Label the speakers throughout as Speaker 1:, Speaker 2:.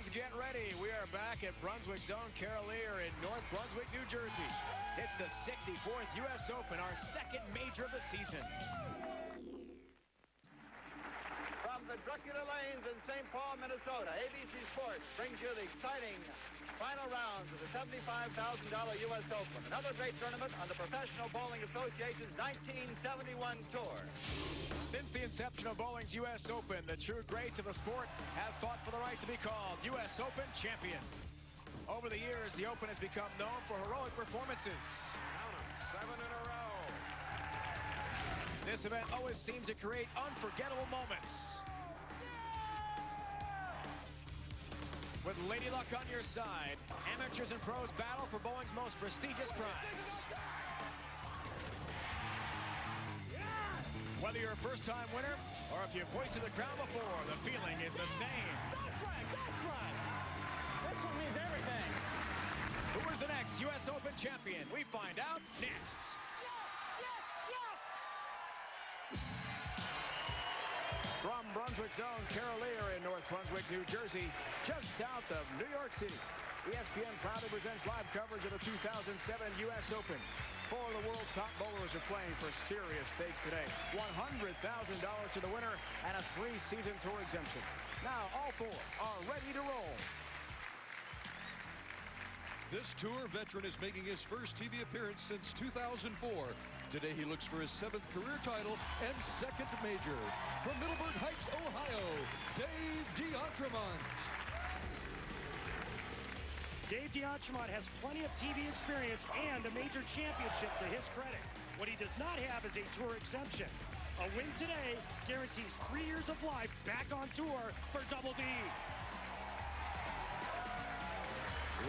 Speaker 1: fans, get ready. We are back at Brunswick Zone Carolier in North Brunswick, New Jersey. It's the 64th U.S. Open, our second major of the season.
Speaker 2: From the Dracula Lanes in St. Paul, Minnesota, ABC Sports brings you the exciting final rounds of the $75,000 U.S. Open. Another great tournament on the Professional Bowling Association's 1971 tour.
Speaker 1: Since the inception of bowling's U.S. Open, the true greats of the sport have fought for the right to be called U.S. Open champion. Over the years, the Open has become known for heroic performances.
Speaker 3: Count 'em, 7 in a row.
Speaker 1: This event always seems to create unforgettable moments. With Lady Luck on your side, amateurs and pros battle for bowling's most prestigious prize. Whether you're a first-time winner or if you've hoisted the crown before, the feeling is the same.
Speaker 2: That's right, that's right. This one means everything.
Speaker 1: Who is the next U.S. Open champion? We find out next. From Brunswick Zone, Carolier in North Brunswick, New Jersey, just south of New York City, ESPN proudly presents live coverage of the 2007 U.S. Open. 4 of the world's top bowlers are playing for serious stakes today. $100,000 to the winner and a 3-season tour exemption. Now all 4 are ready to roll.
Speaker 4: This tour veteran is making his first TV appearance since 2004. Today he looks for his 7th career title and 2nd major. From Middleburg Heights, Ohio, Dave D'Entremont.
Speaker 5: Dave D'Entremont has plenty of TV experience and a major championship to his credit. What he does not have is a tour exemption. A win today guarantees 3 years of life back on tour for Double D.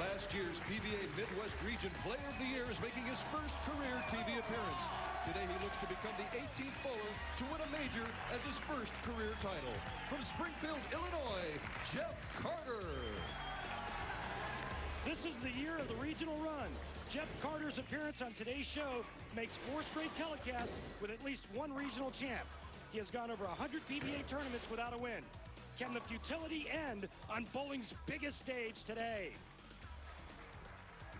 Speaker 4: Last year's PBA Midwest Region Player of the Year is making his first career TV appearance. Today he looks to become the 18th bowler to win a major as his first career title. From Springfield, Illinois, Jeff Carter.
Speaker 5: This is the year of the regional run. Jeff Carter's appearance on today's show makes 4 straight telecasts with at least 1 regional champ. He has gone over 100 PBA tournaments without a win. Can the futility end on bowling's biggest stage today?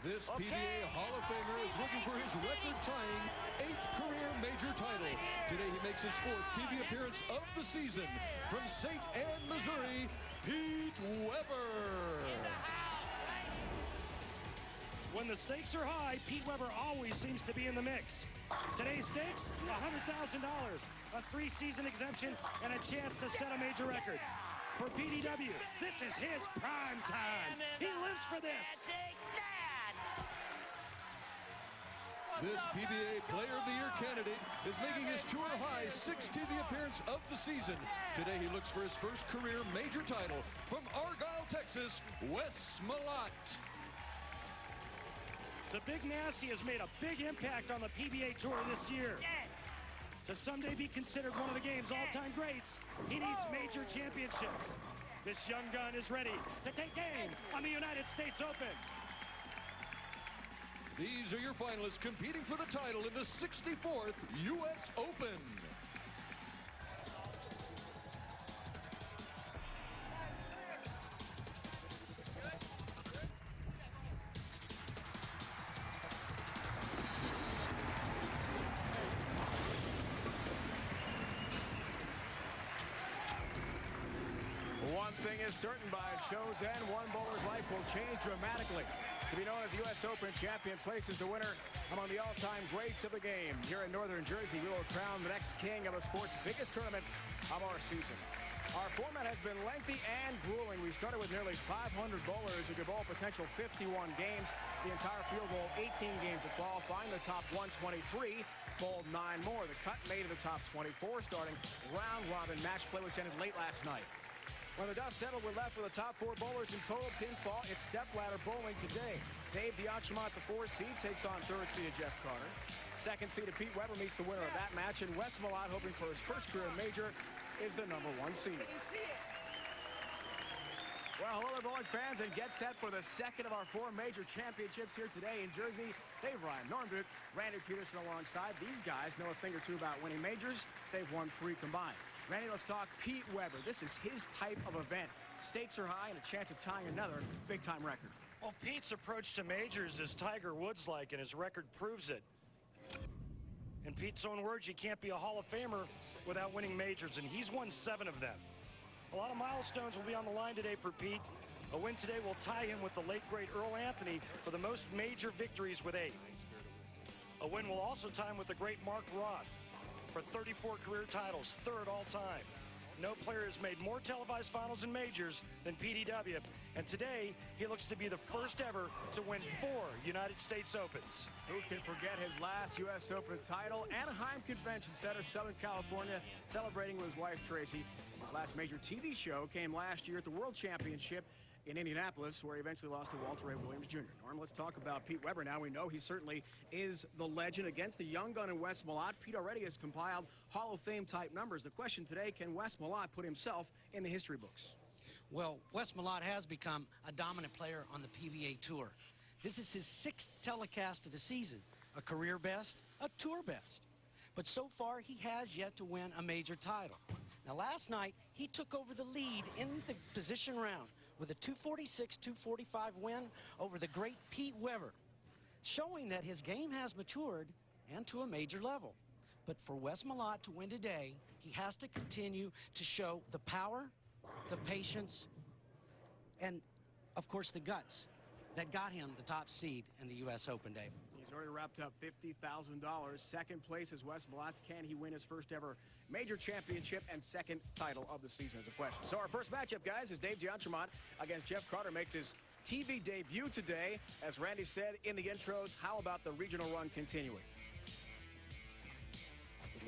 Speaker 4: This PBA Hall of Famer is looking for his record-tying 8th career major title. Today he makes his 4th TV appearance of the season. From St. Anne, Missouri, Pete Weber.
Speaker 5: When the stakes are high, Pete Weber always seems to be in the mix. Today's stakes, $100,000, a 3-season exemption, and a chance to set a major record. For PDW, this is his prime time. He lives for this.
Speaker 4: This PBA Player of the Year candidate is making his tour-high 6th TV appearance of the season. Today he looks for his first career major title. From Argyle, Texas, Wes Malott.
Speaker 5: The Big Nasty has made a big impact on the PBA Tour this year. To someday be considered one of the game's all-time greats, he needs major championships. This young gun is ready to take aim on the United States Open.
Speaker 4: These are your finalists competing for the title in the 64th U.S. Open.
Speaker 1: One thing is certain, by show's end, one bowler's life will change dramatically. To be known as the U.S. Open champion places the winner among the all-time greats of the game. Here in Northern Jersey, we will crown the next king of the sport's biggest tournament of our season. Our format has been lengthy and grueling. We started with nearly 500 bowlers who could bowl a potential 51 games. The entire field bowled 18 games of qualifying. The top 123 bowled 9 more. The cut made of the top 24, starting round-robin match play, which ended late last night. When the dust settled, we're left with the top 4 bowlers in total pinfall. It's stepladder bowling today. Dave D'Entremont, the 4th seed, takes on 3rd seed Jeff Carter. 2nd seed Pete Weber meets the winner of that match, and Wes Malott, hoping for his first career major, is the number 1 seed. Well, hello there, bowling fans, and get set for the second of our 4 major championships here today in Jersey. Dave Ryan, Norm Duke, Randy Peterson alongside. These guys know a thing or two about winning majors. They've won 3 combined. Randy, let's talk Pete Weber. This is his type of event. Stakes are high and a chance of tying another big-time record.
Speaker 5: Well, Pete's approach to majors is Tiger Woods-like, and his record proves it. In Pete's own words, you can't be a Hall of Famer without winning majors, and he's won 7 of them. A lot of milestones will be on the line today for Pete. A win today will tie him with the late, great Earl Anthony for the most major victories with 8. A win will also tie him with the great Mark Roth for 34 career titles, 3rd all-time. No player has made more televised finals and majors than PDW, and today he looks to be the first ever to win 4 United States Opens.
Speaker 1: Who can forget his last U.S. Open title? Anaheim Convention Center, Southern California, celebrating with his wife Tracy. His last major TV show came last year at the World Championship in Indianapolis, where he eventually lost to Walter Ray Williams Jr. Norm, let's talk about Pete Weber now. We know he certainly is the legend against the young gun in Wes Malott. Pete already has compiled Hall of Fame type numbers. The question today, can Wes Malott put himself in the history books?
Speaker 6: Well, Wes Malott has become a dominant player on the PBA Tour. This is his 6th telecast of the season, a career best, a tour best. But so far, he has yet to win a major title. Now, last night, he took over the lead in the position round with a 246-245 win over the great Pete Weber, showing that his game has matured and to a major level. But for Wes Malott to win today, he has to continue to show the power, the patience, and, of course, the guts that got him the top seed in the U.S. Open, Dave.
Speaker 1: He's already wrapped up $50,000. Second place is Wes Malott's. Can he win his first ever major championship and 2nd title of the season is a question. So our first matchup, guys, is Dave DeAntremont against Jeff Carter. Makes his TV debut today. As Randy said in the intros, how about the regional run continuing?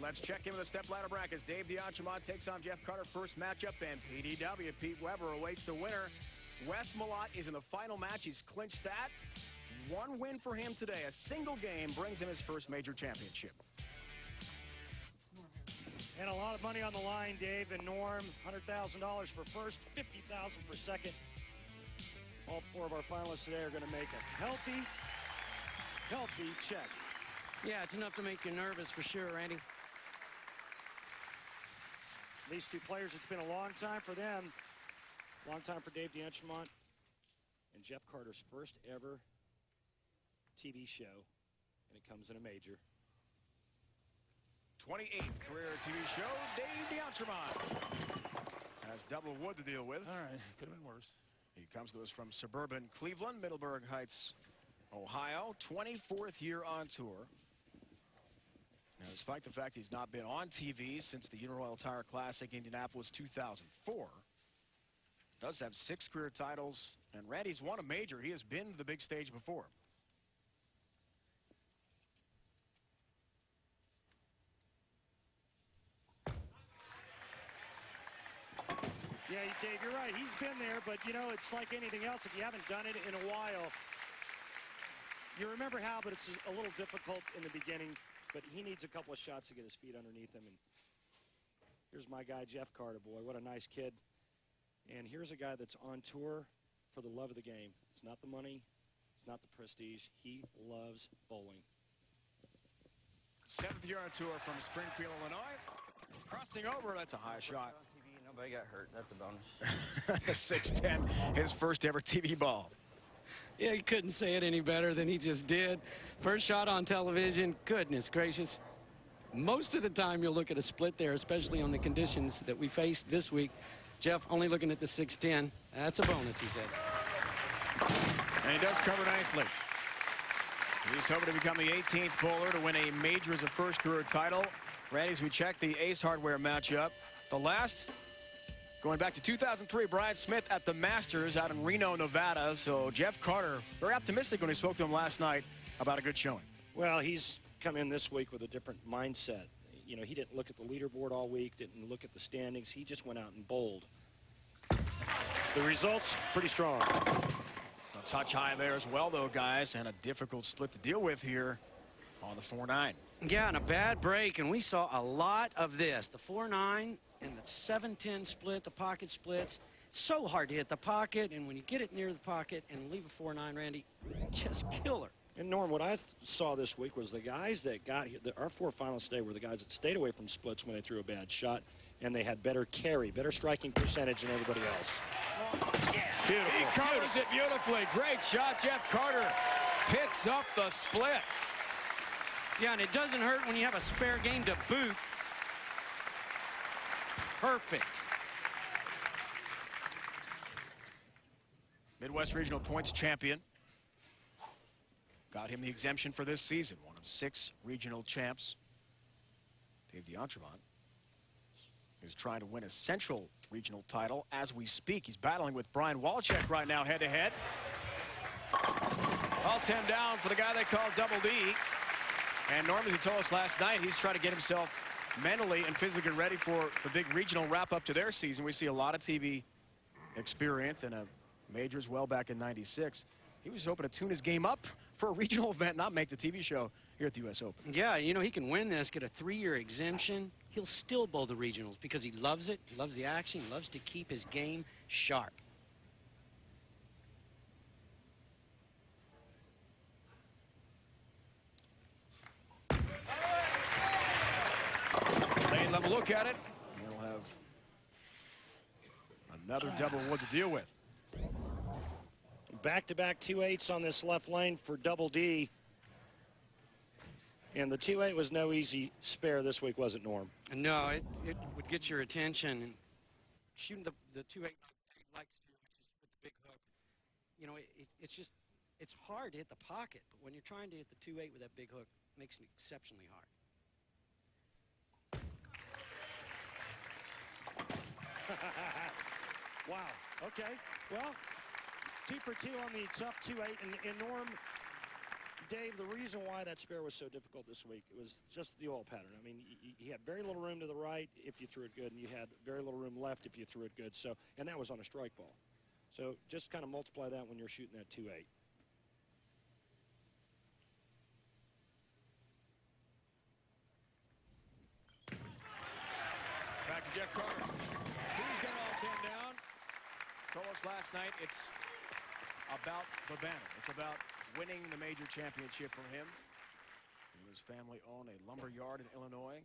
Speaker 1: Let's check into the stepladder brackets. Dave DeAntremont takes on Jeff Carter. First matchup, and PDW, Pete Weber, awaits the winner. Wes Malott is in the final match. He's clinched that. 1 win for him today. A single game brings him his first major championship.
Speaker 5: And a lot of money on the line, Dave and Norm. $100,000 for first, $50,000 for second. All 4 of our finalists today are going to make a healthy check.
Speaker 6: Yeah, it's enough to make you nervous for sure, Randy.
Speaker 5: These 2 players, it's been a long time for them. Long time for Dave DeAntremont and Jeff Carter's first ever TV show, and it comes in a major.
Speaker 1: 28th career TV show, Dave DeAntremont has double wood to deal with.
Speaker 7: All right, could have been worse.
Speaker 1: He comes to us from suburban Cleveland, Middleburg Heights, Ohio. 24th year on tour. Now, despite the fact he's not been on TV since the Uniroyal Tire Classic, Indianapolis 2004, does have 6 career titles, and Randy's won a major. He has been to the big stage before.
Speaker 5: Yeah, Dave, you're right. He's been there, but, you know, it's like anything else. If you haven't done it in a while, you remember how, but it's a little difficult in the beginning. But he needs a couple of shots to get his feet underneath him. And here's my guy, Jeff Carter, boy. What a nice kid. And here's a guy that's on tour for the love of the game. It's not the money. It's not the prestige. He loves bowling.
Speaker 1: 7th year on tour from Springfield, Illinois. Crossing over, that's a high shot.
Speaker 8: Nobody got hurt. That's a bonus.
Speaker 1: 6'10", his first ever TV ball.
Speaker 6: Yeah, he couldn't say it any better than he just did. First shot on television, goodness gracious. Most of the time you'll look at a split there, especially on the conditions that we faced this week. Jeff only looking at the 6'10". That's a bonus, he said.
Speaker 1: And he does cover nicely. He's hoping to become the 18th bowler to win a major as a first career title. Randy, as we check the Ace Hardware matchup, the last going back to 2003, Brian Smith at the Masters out in Reno, Nevada. So Jeff Carter, very optimistic when he spoke to him last night about a good showing.
Speaker 5: Well, he's come in this week with a different mindset. You know, he didn't look at the leaderboard all week, didn't look at the standings. He just went out and bowled. The results, pretty strong.
Speaker 1: A touch high there as well, though, guys, and a difficult split to deal with here on the 4-9.
Speaker 6: Yeah, and a bad break, and we saw a lot of this. The 4-9 and the 7-10 split, the pocket splits. It's so hard to hit the pocket, and when you get it near the pocket and leave a 4-9, Randy, just killer.
Speaker 5: And Norm, what I saw this week was the guys that got here, our 4 finalists today were the guys that stayed away from splits when they threw a bad shot. and they had better carry, better striking percentage than everybody else.
Speaker 1: He covers it beautifully. Great shot. Jeff Carter picks up the split.
Speaker 6: Yeah, and it doesn't hurt when you have a spare game to boot. Perfect.
Speaker 1: Midwest Regional Points champion. Got him the exemption for this season. One of 6 regional champs. Dave DeAntremont is trying to win a Central Regional title as we speak. He's battling with Brian Walczak right now head-to-head. All 10 down for the guy they call Double D. And Norm, as he told us last night, he's trying to get himself mentally and physically ready for the big regional wrap-up to their season. We see a lot of TV experience and a major as well back in '96. He was hoping to tune his game up for a regional event, not make the TV show here at the U.S. Open.
Speaker 6: Yeah, you know, he can win this, get a 3-year exemption. He'll still bowl the regionals because he loves it, he loves the action, he loves to keep his game sharp.
Speaker 1: Lane level look at it. He'll have another double wood to deal with.
Speaker 5: Back-to-back 2-8s on this left lane for Double D. And the 2-8 was no easy spare this week, was it, Norm?
Speaker 6: No, it would get your attention. And shooting the 2-8 like Dave likes to, which is with the big hook, you know, it's hard to hit the pocket. But when you're trying to hit the 2-8 with that big hook, it makes it exceptionally hard.
Speaker 5: Wow. Okay. Well, 2 for 2 on the tough 2-8. And Norm, Dave, the reason why that spare was so difficult this week, it was just the oil pattern. I mean, he had very little room to the right if you threw it good, and you had very little room left if you threw it good. So, and that was on a strike ball. So just kind of multiply that when you're shooting that 2-8.
Speaker 1: Back to Jeff Carter. He's got all 10 down. Told us last night it's about the banner. It's about winning the major championship for him. He and his family own a lumber yard in Illinois.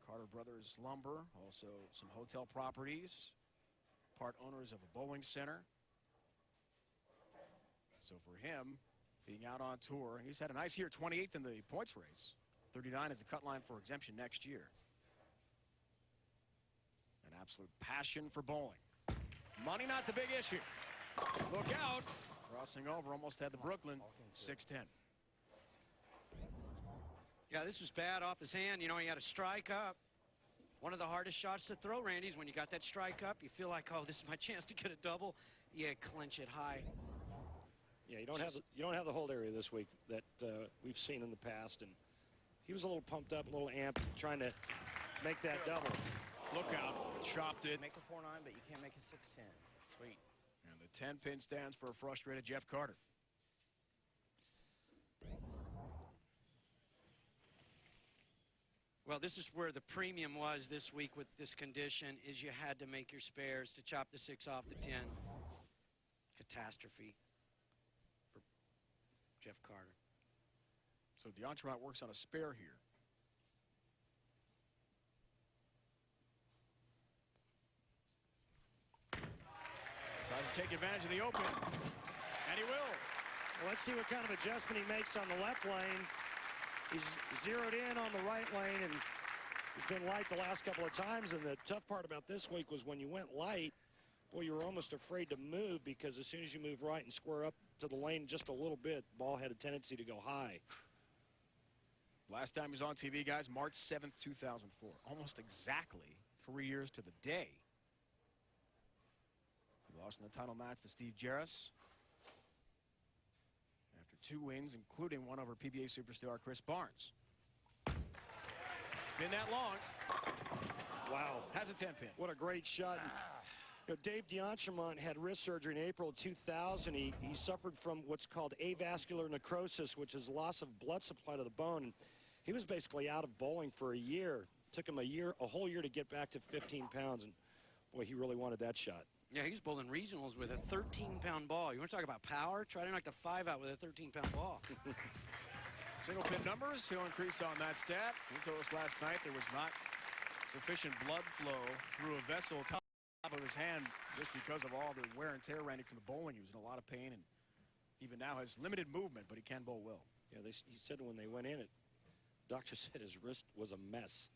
Speaker 1: Carter Brothers Lumber, also some hotel properties. Part owners of a bowling center. So for him, being out on tour, and he's had a nice year, 28th in the points race. 39 is the cut line for exemption next year. An absolute passion for bowling. Money not the big issue. Look out. Crossing over, almost had the Brooklyn 6-10.
Speaker 6: Yeah, this was bad off his hand. You know, he had a strike up. One of the hardest shots to throw, Randy, is when you got that strike up, you feel like, oh, this is my chance to get a double. You clinch it high.
Speaker 5: Yeah, you don't have the hold area this week that we've seen in the past, and he was a little pumped up, a little amped, trying to make that double.
Speaker 1: Look out, chopped it.
Speaker 8: Make a 4-9, but you can't make a 6-10. Sweet.
Speaker 1: And the 10-pin stands for a frustrated Jeff Carter.
Speaker 6: Well, this is where the premium was this week with this condition, is you had to make your spares to chop the 6 off the 10. Catastrophe for Jeff Carter.
Speaker 1: So DeAntremont works on a spare here. Tries to take advantage of the open, and he will.
Speaker 5: Well, let's see what kind of adjustment he makes on the left lane. He's zeroed in on the right lane, and he's been light the last couple of times. And the tough part about this week was when you went light, boy, you were almost afraid to move, because as soon as you move right and square up to the lane just a little bit, ball had a tendency to go high.
Speaker 1: Last time he was on TV, guys, March 7th, 2004. Almost exactly 3 years to the day. He lost in the title match to Steve Jarris. After 2 wins, including one over PBA superstar Chris Barnes. Been that long.
Speaker 5: Wow.
Speaker 1: Has a 10-pin.
Speaker 5: What a great shot. You know, Dave DeAntremont had wrist surgery in April 2000. He suffered from what's called avascular necrosis, which is loss of blood supply to the bone. And he was basically out of bowling for a year. Took him a whole year to get back to 15 pounds. And boy, he really wanted that shot.
Speaker 6: Yeah, he's bowling regionals with a 13-pound ball. You want to talk about power? Try to knock the 5 out with a 13-pound ball.
Speaker 1: Single pin numbers, he'll increase on that stat. He told us last night there was not sufficient blood flow through a vessel top of his hand just because of all the wear and tear, Randy, from the bowling. He was in a lot of pain and even now has limited movement, but he can bowl well.
Speaker 5: Yeah, he said when they went in, doctor said his wrist was a mess.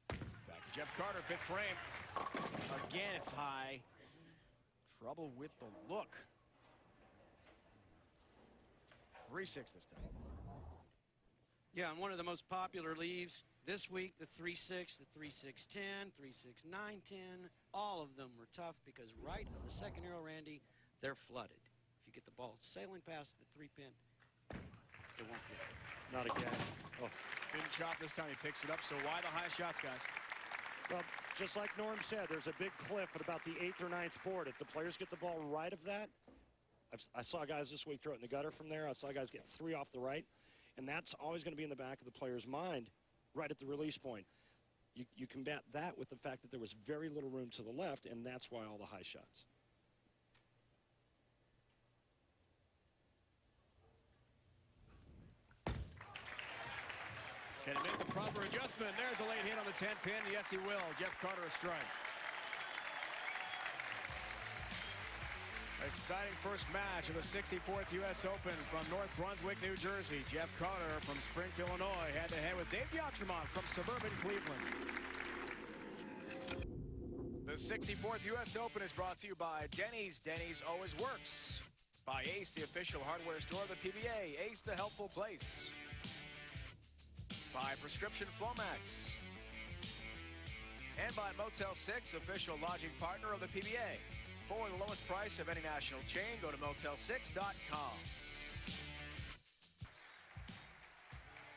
Speaker 1: Back to Jeff Carter, fifth frame. Again, it's high. Trouble with the look. 3-6 this time.
Speaker 6: Yeah, and one of the most popular leaves this week, the 3-6, the 3-6-10, 3-6-9-10, all of them were tough because right of the second arrow, Randy, they're flooded. If you get the ball sailing past the 3-pin, it won't hit.
Speaker 5: Not again. Oh.
Speaker 1: Didn't chop this time, he picks it up, so why the high shots, guys?
Speaker 5: Well, just like Norm said, there's a big cliff at about the 8th or 9th board. If the players get the ball right of that, I saw guys this week throw it in the gutter from there. I saw guys get 3 off the right. And that's always going to be in the back of the player's mind right at the release point. You combat that with the fact that there was very little room to the left, and that's why all the high shots.
Speaker 1: Can he make the proper adjustment? There's a late hit on the 10-pin. Yes, he will. Jeff Carter a strike. Exciting first match of the 64th U.S. Open from North Brunswick, New Jersey. Jeff Carter from Springfield, Illinois, head-to-head with Dave D'Entremont from suburban Cleveland. The 64th U.S. Open is brought to you by Denny's. Denny's always works. By Ace, the official hardware store of the PBA. Ace, the helpful place. By Prescription Flomax. And by Motel 6, official lodging partner of the PBA. For the lowest price of any national chain, go to motel6.com.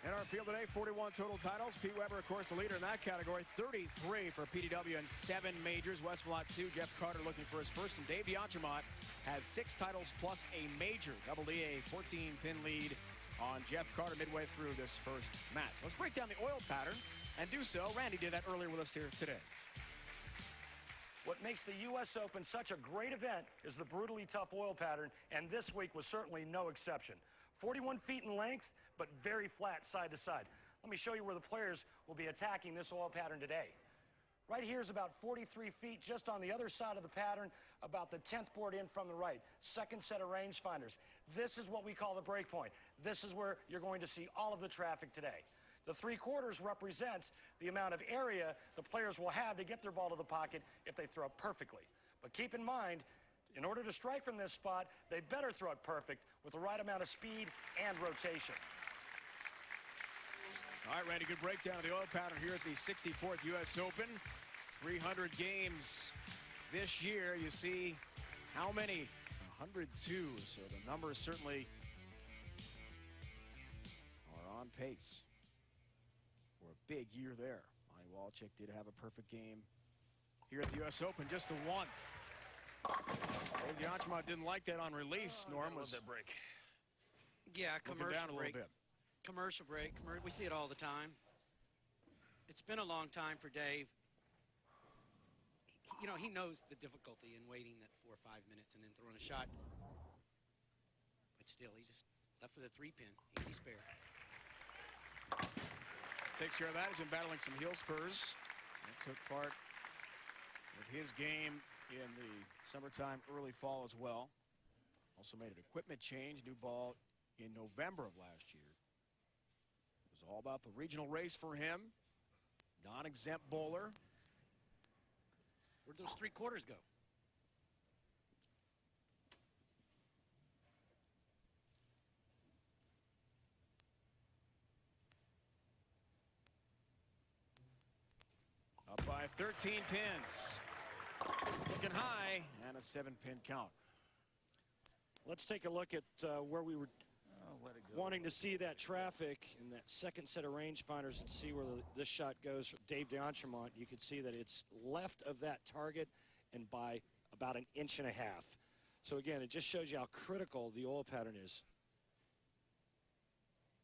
Speaker 1: In our field today, 41 total titles. Pete Weber, of course, the leader in that category. 33 for PDW and 7 majors. Wes Malott 2. Jeff Carter looking for his first. And Dave D'Entremont has 6 titles plus a major. Double D, a 14-pin lead on Jeff Carter midway through this first match. Let's break down the oil pattern and do so. Randy did that earlier with us here today.
Speaker 5: What makes the U.S. Open such a great event is the brutally tough oil pattern, and this week was certainly no exception. 41 feet in length, but very flat side to side. Let me show you where the players will be attacking this oil pattern today. Right here is about 43 feet just on the other side of the pattern, about the 10th board in from the right. Second set of rangefinders. This is what we call the break point. This is where you're going to see all of the traffic today. The 3/4 represents the amount of area the players will have to get their ball to the pocket if they throw it perfectly. But keep in mind, in order to strike from this spot, they better throw it perfect with the right amount of speed and rotation.
Speaker 1: All right, Randy, good breakdown of the oil pattern here at the 64th U.S. Open. 300 games this year. You see how many? 102. So the numbers certainly are on pace for a big year there. Monty Walczyk did have a perfect game here at the U.S. Open, just the one. Dave D'Entremont didn't like that on release. Norm was
Speaker 6: that break. Yeah, commercial
Speaker 1: down a
Speaker 6: break.
Speaker 1: little bit.
Speaker 6: Commercial break. We see it all the time. It's been a long time for Dave. You know, he knows the difficulty in waiting that 4 or 5 minutes and then throwing a shot. But still, he just left for the 3-pin. Easy spare.
Speaker 1: Takes care of that. He's been battling some heel spurs. That took part of his game in the summertime, early fall as well. Also made an equipment change, new ball in November of last year. It was all about the regional race for him. Non-exempt bowler.
Speaker 6: Where'd those 3/4 go?
Speaker 1: Up by 13 pins. Looking high, and a 7-pin count.
Speaker 5: Let's take a look at where we were wanting to see that traffic in that second set of rangefinders and see where this shot goes from Dave D'Entremont. You can see that it's left of that target and by about 1.5 inches. So again, it just shows you how critical the oil pattern is.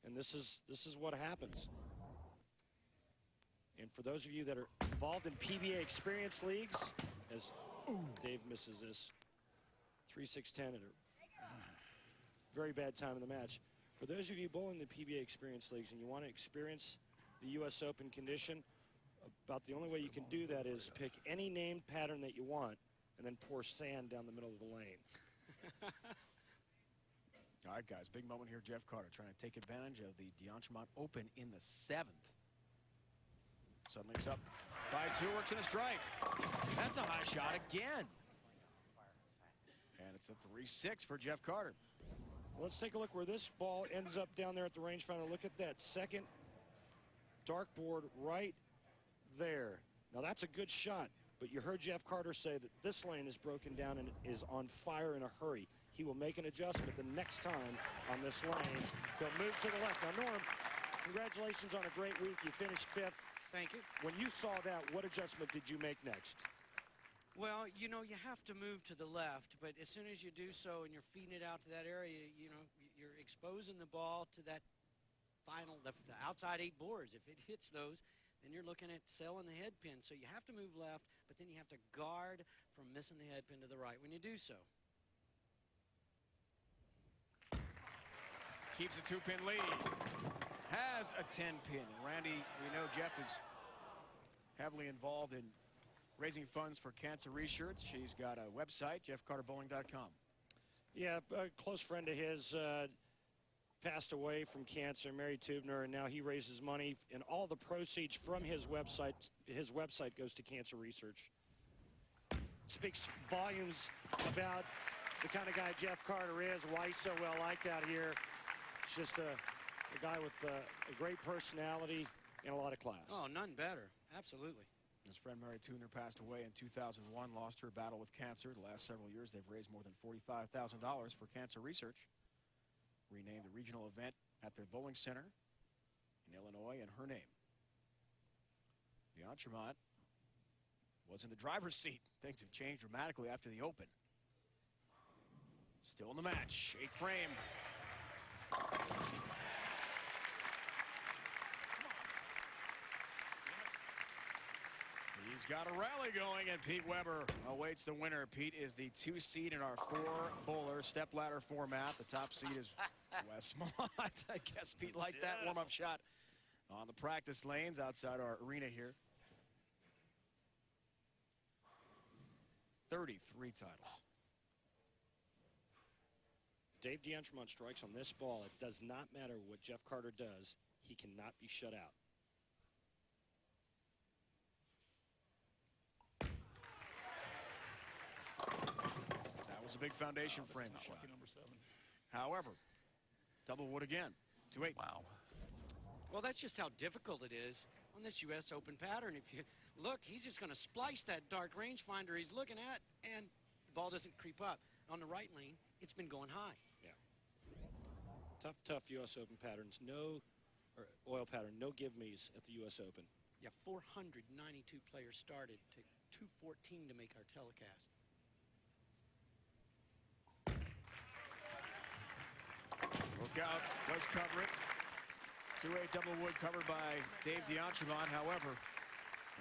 Speaker 5: And this is what happens. And for those of you that are involved in PBA Experience Leagues, as Dave misses this 3-6-10 at a very bad time in the match. For those of you bowling the PBA Experience Leagues and you want to experience the U.S. Open condition, about the only way you can do that is pick any named pattern that you want and then pour sand down the middle of the lane.
Speaker 1: All right, guys, big moment here. Jeff Carter trying to take advantage of the D'Entremont Open in the 7th. Suddenly it's up. 5-2, works in a strike. That's a high shot again. And it's a 3-6 for Jeff Carter.
Speaker 5: Let's take a look where this ball ends up down there at the rangefinder. Look at that second dartboard right there. Now that's a good shot, but you heard Jeff Carter say that this lane is broken down and is on fire in a hurry. He will make an adjustment the next time on this lane. He'll move to the left. Now, Norm, congratulations on a great week. You finished 5th.
Speaker 6: Thank you.
Speaker 5: When you saw that, what adjustment did you make next?
Speaker 6: Well, you know, you have to move to the left, but as soon as you do so and you're feeding it out to that area, you know, you're exposing the ball to that final, the outside 8 boards. If it hits those, then you're looking at selling the head pin. So you have to move left, but then you have to guard from missing the head pin to the right when you do so.
Speaker 1: Keeps a 2-pin lead. Has a 10-pin. Randy, we know Jeff is heavily involved in raising funds for cancer research. She's got a website, jeffcarterbowling.com.
Speaker 5: Yeah, a close friend of his passed away from cancer, Mary Tubner, and now he raises money, and all the proceeds from his website goes to cancer research. It speaks volumes about the kind of guy Jeff Carter is, why he's so well liked out here. It's just a guy with a great personality and a lot of class.
Speaker 6: Oh, none better. Absolutely.
Speaker 1: His friend Mary Tubner passed away in 2001, lost her battle with cancer. The last several years, they've raised more than $45,000 for cancer research. Renamed the regional event at their bowling center in Illinois in her name. D'Entremont was in the driver's seat. Things have changed dramatically after the Open. Still in the match, 8th frame. He's got a rally going, and Pete Weber awaits the winner. Pete is the 2 seed in our 4-bowler stepladder format. The top seed is Wes Malott. I guess Pete liked that warm-up shot on the practice lanes outside our arena here. 33 titles.
Speaker 5: Dave D'Entremont strikes on this ball. It does not matter what Jeff Carter does. He cannot be shut out.
Speaker 1: That was a big foundation frame shot. However, double wood again. 2-8.
Speaker 8: Wow.
Speaker 6: Well, that's just how difficult it is on this U.S. Open pattern. If you look, he's just going to splice that dark rangefinder he's looking at, and the ball doesn't creep up. On the right lane, it's been going high.
Speaker 5: Tough U.S. Open patterns. No, or oil pattern, no give-me's at the U.S. Open.
Speaker 6: Yeah, 492 players started to 214 to make our telecast.
Speaker 1: Look out, does cover it. 2-8 double wood covered by Dave D'Entremont. However,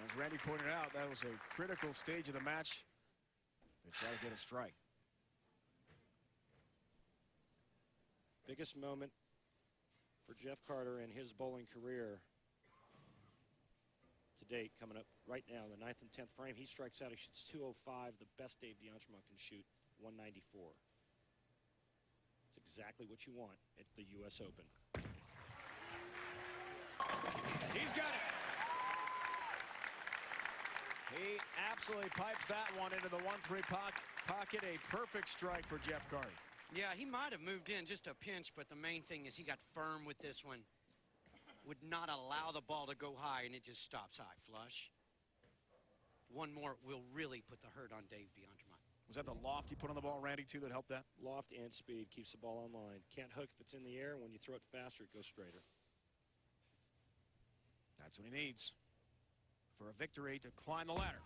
Speaker 1: as Randy pointed out, that was a critical stage of the match. They try to get a strike.
Speaker 5: Biggest moment for Jeff Carter in his bowling career to date, coming up right now in the 9th and 10th frame. He strikes out, he shoots 205. The best Dave D'Entremont can shoot 194. It's exactly what you want at the U.S. Open.
Speaker 1: He's got it. He absolutely pipes that one into the 1-3 pocket. A perfect strike for Jeff Carter.
Speaker 6: Yeah, he might have moved in just a pinch, but the main thing is he got firm with this one. Would not allow the ball to go high, and it just stops high flush. One more will really put the hurt on Dave D'Entremont.
Speaker 1: Was that the loft he put on the ball, Randy, too, that helped that?
Speaker 5: Loft and speed keeps the ball on line. Can't hook if it's in the air. When you throw it faster, it goes straighter.
Speaker 1: That's what he needs for a victory to climb the ladder.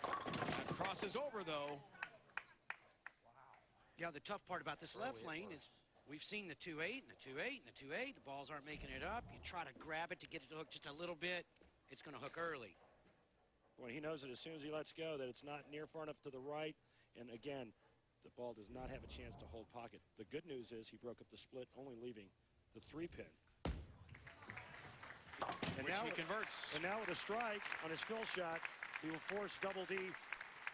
Speaker 1: That crosses over, though.
Speaker 6: Yeah, the tough part about this left lane is we've seen the 2-8 and the 2-8 and the 2-8. The balls aren't making it up. You try to grab it to get it to hook just a little bit, it's going to hook early.
Speaker 5: When he knows that as soon as he lets go that it's not near far enough to the right. And again, The ball does not have a chance to hold pocket. The good news is he broke up the split, only leaving the 3-pin. And
Speaker 1: Which
Speaker 5: now
Speaker 1: he converts.
Speaker 5: And now with a strike on his fill shot, he will force Double D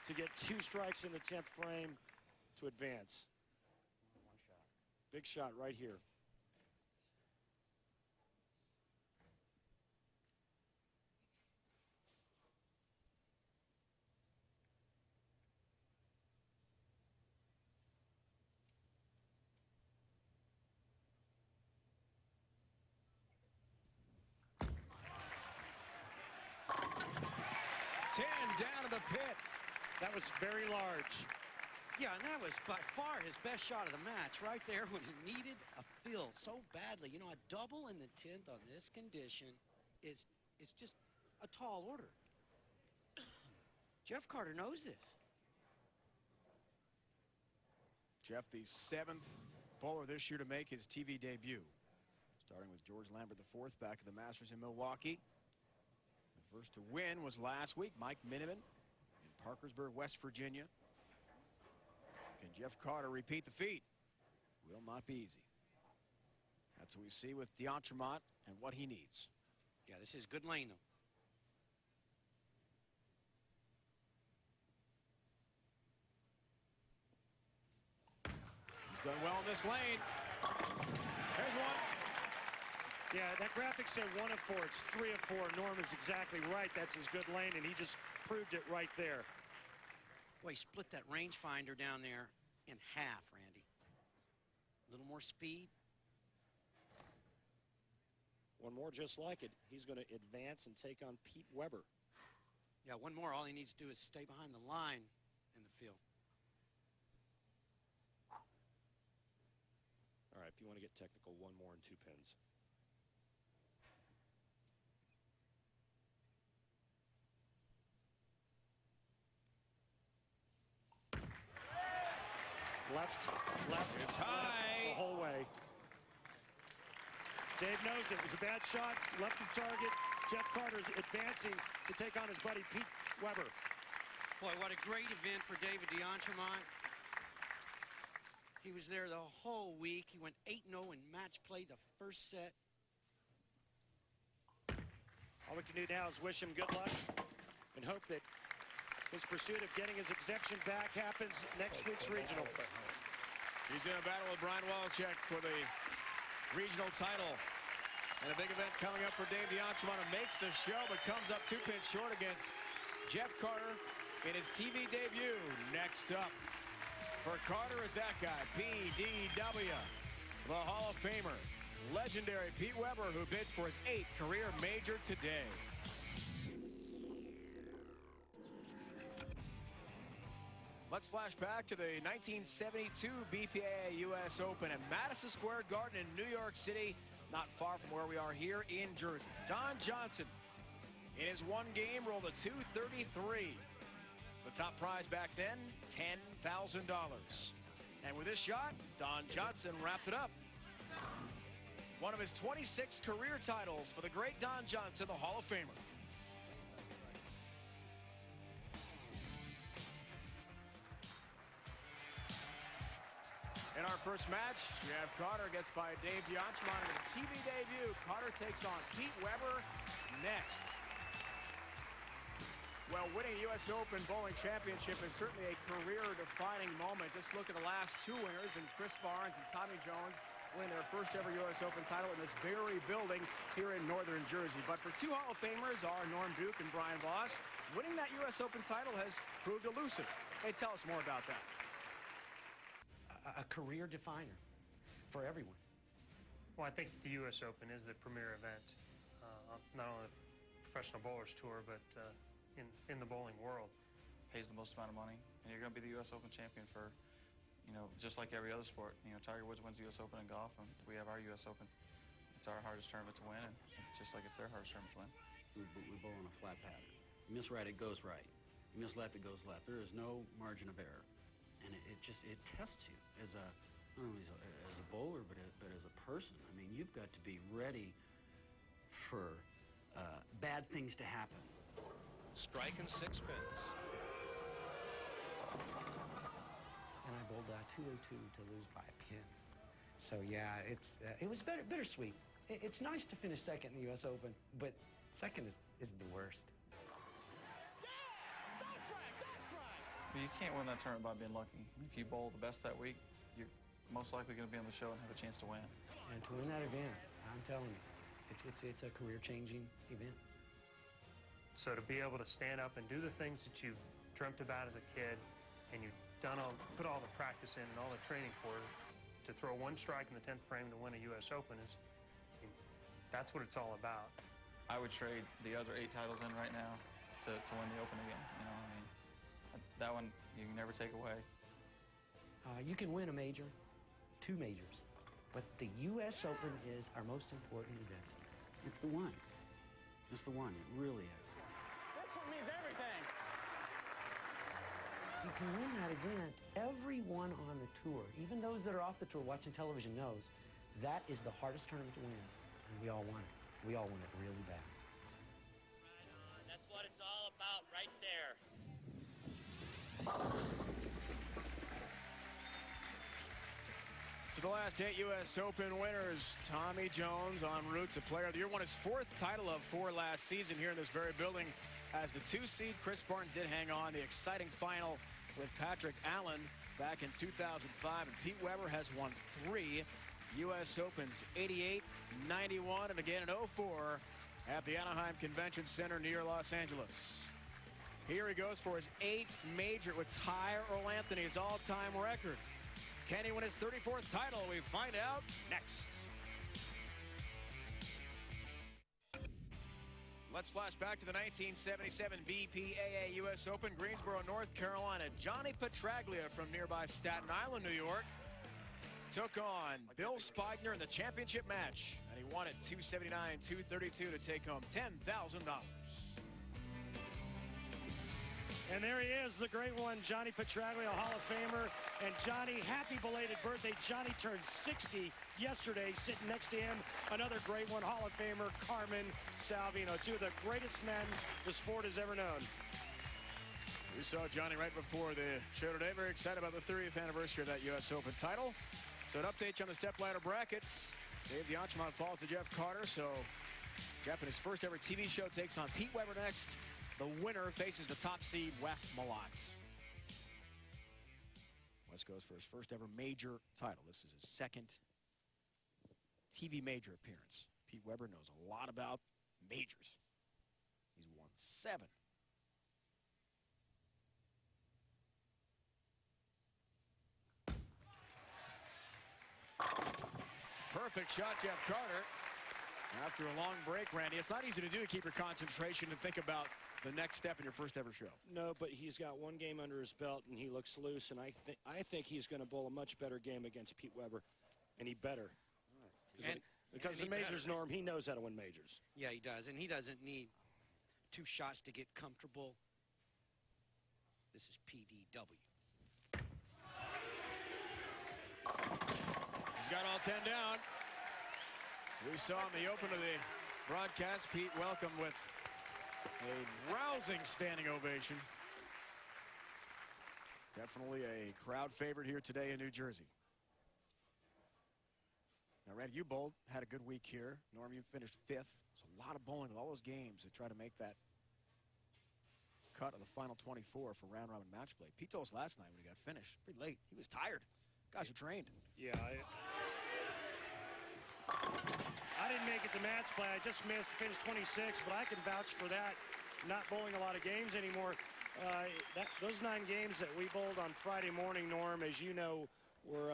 Speaker 5: to get 2 strikes in the 10th frame to advance.
Speaker 8: One shot.
Speaker 5: Big shot right here.
Speaker 1: Down to the pit.
Speaker 5: That was very large.
Speaker 6: Yeah, and that was by far his best shot of the match right there when he needed a fill so badly. You know, a double in the 10th on this condition is just a tall order. Jeff Carter knows this.
Speaker 1: Jeff, the 7th bowler this year to make his TV debut. Starting with George Lambert IV back at the Masters in Milwaukee. The first to win was last week, Mike Miniman in Parkersburg, West Virginia. Can Jeff Carter repeat the feat? Will not be easy. That's what we see with D'Entremont and what he needs.
Speaker 6: Yeah, this is good lane, though.
Speaker 1: He's done well in this lane. There's one.
Speaker 5: Yeah, that graphic said 1 of 4. It's 3 of 4. Norm is exactly right. That's his good lane, and he just proved it right there.
Speaker 6: Boy, he split that rangefinder down there in half, Randy. A little more speed.
Speaker 5: One more just like it. He's going to advance and take on Pete Weber.
Speaker 6: Yeah, one more. All he needs to do is stay behind the line in the field.
Speaker 5: All right, if you want to get technical, one more and 2 pins. Left.
Speaker 1: It's high.
Speaker 5: The whole way. Dave knows it was a bad shot. Left of target. Jeff Carter's advancing to take on his buddy Pete Weber.
Speaker 6: Boy, what a great event for David D'Entremont. He was there the whole week. He went 8-0 in match play the first set.
Speaker 5: All we can do now is wish him good luck and hope that his pursuit of getting his exemption back happens next week's regional.
Speaker 1: He's in a battle with Brian Walczek for the regional title. And a big event coming up for Dave D'Entremont, who makes the show but comes up 2 pins short against Jeff Carter in his TV debut. Next up for Carter is that guy, PDW, the Hall of Famer, legendary Pete Weber, who bids for his 8th career major today. Let's flash back to the 1972 BPA U.S. Open at Madison Square Garden in New York City, not far from where we are here in Jersey. Don Johnson, in his one game, rolled a .233. The top prize back then, $10,000. And with this shot, Don Johnson wrapped it up. One of his 26 career titles for the great Don Johnson, the Hall of Famer. In our first match, Jeff Carter gets by Dave D'Entremont in his TV debut. Carter takes on Pete Weber next. Well, winning a U.S. Open bowling championship is certainly a career-defining moment. Just look at the last 2 winners, and Chris Barnes and Tommy Jones winning their first ever U.S. Open title in this very building here in northern Jersey. But for 2 Hall of Famers are Norm Duke and Brian Voss. Winning that U.S. Open title has proved elusive. Hey, tell us more about that.
Speaker 6: A career definer for everyone.
Speaker 7: Well, I think the U.S. Open is the premier event, not only the Professional Bowlers Tour, but in the bowling world.
Speaker 9: Pays the most amount of money, and you're going to be the U.S. Open champion for, you know, just like every other sport. You know, Tiger Woods wins the U.S. Open in golf, and we have our U.S. Open. It's our hardest tournament to win, and just like it's their hardest tournament to win.
Speaker 10: We bowl on a flat pattern. You miss right, it goes right. You miss left, it goes left. There is no margin of error. And it tests you as not only as a bowler, but as a person. I mean, you've got to be ready for bad things to happen.
Speaker 11: Strike and 6 pins.
Speaker 6: and I bowled 202 to lose by a pin. So yeah, it was bittersweet. It's nice to finish second in the U.S. Open, but second is the worst.
Speaker 9: But you can't win that tournament by being lucky. If you bowl the best that week, you're most likely going to be on the show and have a chance to win.
Speaker 6: And to win that event, I'm telling you, it's a career-changing event.
Speaker 7: So to be able to stand up and do the things that you've dreamt about as a kid, and you've put all the practice in and all the training for, to throw one strike in the 10th frame to win a U.S. Open that's what it's all about.
Speaker 9: I would trade the other 8 titles in right now to win the Open again. You know, I mean, that one you can never take away.
Speaker 6: You can win a major, 2 majors, but the U.S. Open is our most important event.
Speaker 10: It's the one. It's the one. It really is.
Speaker 2: This one means everything.
Speaker 6: If you can win that event, everyone on the tour, even those that are off the tour watching television, knows that is the hardest tournament to win. And we all won it. We all won it really bad.
Speaker 11: Right on. That's what it's all about right there.
Speaker 1: To the last 8 U.S. Open winners, Tommy Jones en route to Player of the Year. Won his 4th title of 4 last season here in this very building. As the 2 seed, Chris Barnes did hang on. The exciting final with Patrick Allen back in 2005. And Pete Weber has won 3 U.S. Opens, 88, 91, and again in 04 at the Anaheim Convention Center near Los Angeles. Here he goes for his 8th major with tie Earl Anthony's all-time record. Can he win his 34th title? We find out next. Let's flash back to the 1977 BPAA U.S. Open, Greensboro, North Carolina. Johnny Petraglia from nearby Staten Island, New York, took on Bill Spigner in the championship match, and he won it 279-232 to take home $10,000.
Speaker 5: And there he is, the great one, Johnny Petraglia, Hall of Famer. And Johnny, happy belated birthday. Johnny turned 60 yesterday. Sitting next to him, another great one, Hall of Famer, Carmen Salvino. 2 of the greatest men the sport has ever known.
Speaker 1: We saw Johnny right before the show today. Very excited about the 30th anniversary of that U.S. Open title. So an update on the Stepladder brackets. Dave DeAnchemont falls to Jeff Carter. So Jeff in his first ever TV show takes on Pete Weber next. The winner faces the top seed, U.S. Malott. Wes goes for his first ever major title. This is his 2nd TV major appearance. Pete Weber knows a lot about majors. He's won 7. Perfect shot, Jeff Carter. After a long break, Randy, it's not easy to do to keep your concentration and think about the next step in your first ever show.
Speaker 5: No, but he's got 1 game under his belt, and he looks loose, and I think he's going to bowl a much better game against Pete Weber, and he better. Because the majors, Norm, he knows how to win majors.
Speaker 6: Yeah, he does, and he doesn't need 2 shots to get comfortable. This is PDW.
Speaker 1: He's got all 10 down. We saw in the open of the broadcast, Pete welcomed with a rousing standing ovation. Definitely a crowd favorite here today in New Jersey. Now, Randy, you bowled, had a good week here. Norm, you finished 5th. It's a lot of bowling with all those games to try to make that cut of the final 24 for round-robin match play. Pete told us last night when he got finished, pretty late. He was tired. Guys are trained.
Speaker 5: Yeah, I didn't make it to match play. I just missed, finished 26, but I can vouch for that. Not bowling a lot of games anymore. Those 9 games that we bowled on Friday morning, Norm, as you know, were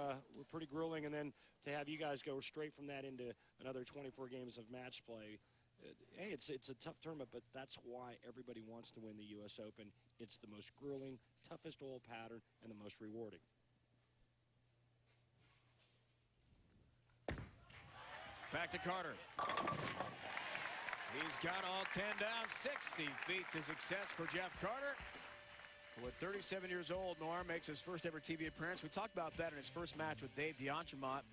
Speaker 5: pretty grueling. And then to have you guys go straight from that into another 24 games of match play, hey, it's a tough tournament, but that's why everybody wants to win the U.S. Open. It's the most grueling, toughest oil pattern, and the most rewarding.
Speaker 1: Back to Carter. He's got all 10 down, 60 feet to success for Jeff Carter, who at 37 years old, Norm, makes his first ever TV appearance. We talked about that in his first match with Dave DeAnchemont,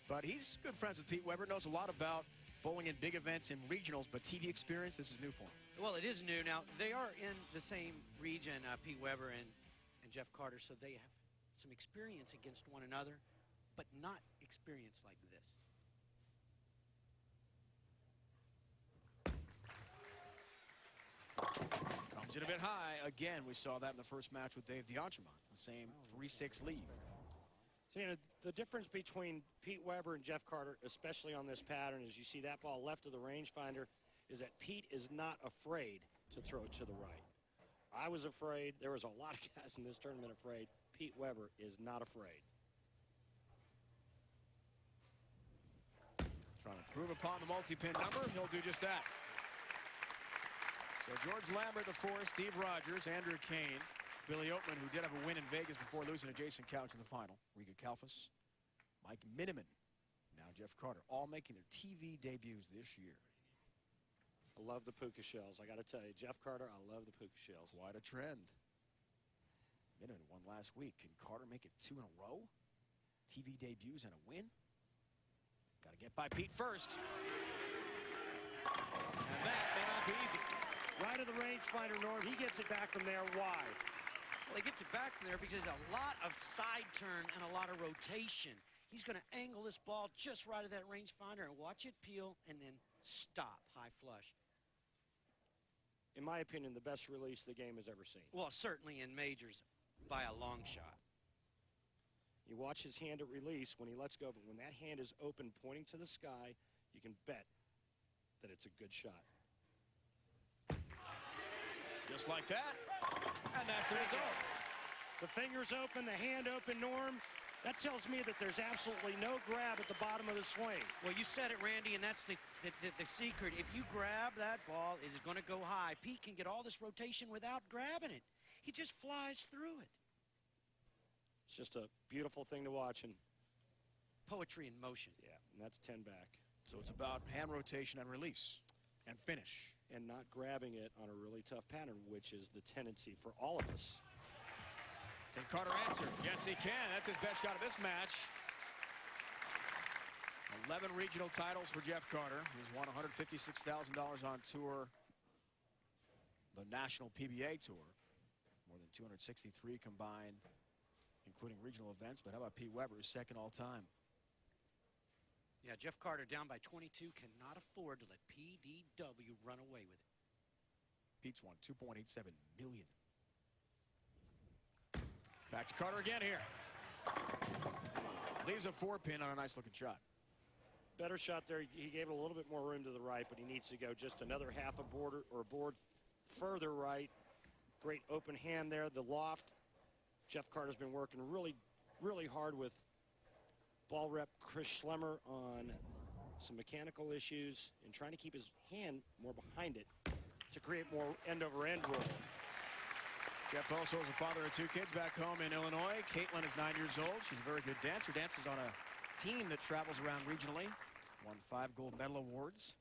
Speaker 1: but he's good friends with Pete Weber, knows a lot about bowling in big events and regionals, but TV experience, this is new for him.
Speaker 6: Well, it is new. Now, they are in the same region, Pete Weber and Jeff Carter, so they have some experience against one another, but not experience like this.
Speaker 1: Comes in a bit high. Again, we saw that in the first match with Dave DeAngemont. The same 3-6 lead.
Speaker 5: So, you know, the difference between Pete Weber and Jeff Carter, especially on this pattern, is you see that ball left of the rangefinder, is that Pete is not afraid to throw it to the right. I was afraid. There was a lot of guys in this tournament afraid. Pete Weber is not afraid.
Speaker 1: Trying to improve upon the multi-pin number. He'll do just that. So George Lambert, the four, Steve Rogers, Andrew Kane, Billy Oatman, who did have a win in Vegas before losing to Jason Couch in the final, Riga Kalfas, Mike Miniman, now Jeff Carter, all making their TV debuts this year.
Speaker 5: I love the puka shells. I got to tell you, Jeff Carter, I love the puka shells.
Speaker 1: Quite a trend. Miniman won last week. Can Carter make it 2 in a row? TV debuts and a win? Got to get by Pete first. And that may not be easy.
Speaker 5: Right of the rangefinder, Norm. He gets it back from there. Why?
Speaker 6: Well, he gets it back from there because a lot of side turn and a lot of rotation. He's going to angle this ball just right of that rangefinder and watch it peel and then stop high flush.
Speaker 5: In my opinion, the best release the game has ever seen.
Speaker 6: Well, certainly in majors by a long shot.
Speaker 5: You watch his hand at release when he lets go, but when that hand is open pointing to the sky, you can bet that it's a good shot.
Speaker 1: Just like that, and that's the result.
Speaker 5: The fingers open, the hand open, Norm. That tells me that there's absolutely no grab at the bottom of the swing.
Speaker 6: Well, you said it, Randy, and that's the secret. If you grab that ball, is it going to go high? Pete can get all this rotation without grabbing it. He just flies through it.
Speaker 5: It's just a beautiful thing to watch. And
Speaker 6: poetry in motion.
Speaker 5: Yeah, and that's 10 back.
Speaker 1: So it's about hand rotation and release and finish.
Speaker 5: And not grabbing it on a really tough pattern, which is the tendency for all of us.
Speaker 1: Can Carter answer? Yes, he can. That's his best shot of this match. 11 regional titles for Jeff Carter. He's won $156,000 on tour, the National PBA Tour. More than 263 combined, including regional events. But how about Pete Weber, who's second all time?
Speaker 6: Yeah, Jeff Carter down by 22 cannot afford to let PDW run away with it.
Speaker 1: Pete's won $2.87 million. Back to Carter again here. Leaves a 4-pin on a nice-looking shot.
Speaker 5: Better shot there. He gave it a little bit more room to the right, but he needs to go just another half a board or a board further right. Great open hand there. The loft. Jeff Carter's been working really, really hard with ball rep Chris Schlemmer on some mechanical issues and trying to keep his hand more behind it to create more end-over-end roll.
Speaker 1: Jeff also is a father of 2 kids back home in Illinois. Caitlin is 9 years old. She's a very good dancer. Dances on a team that travels around regionally. Won 5 gold medal awards.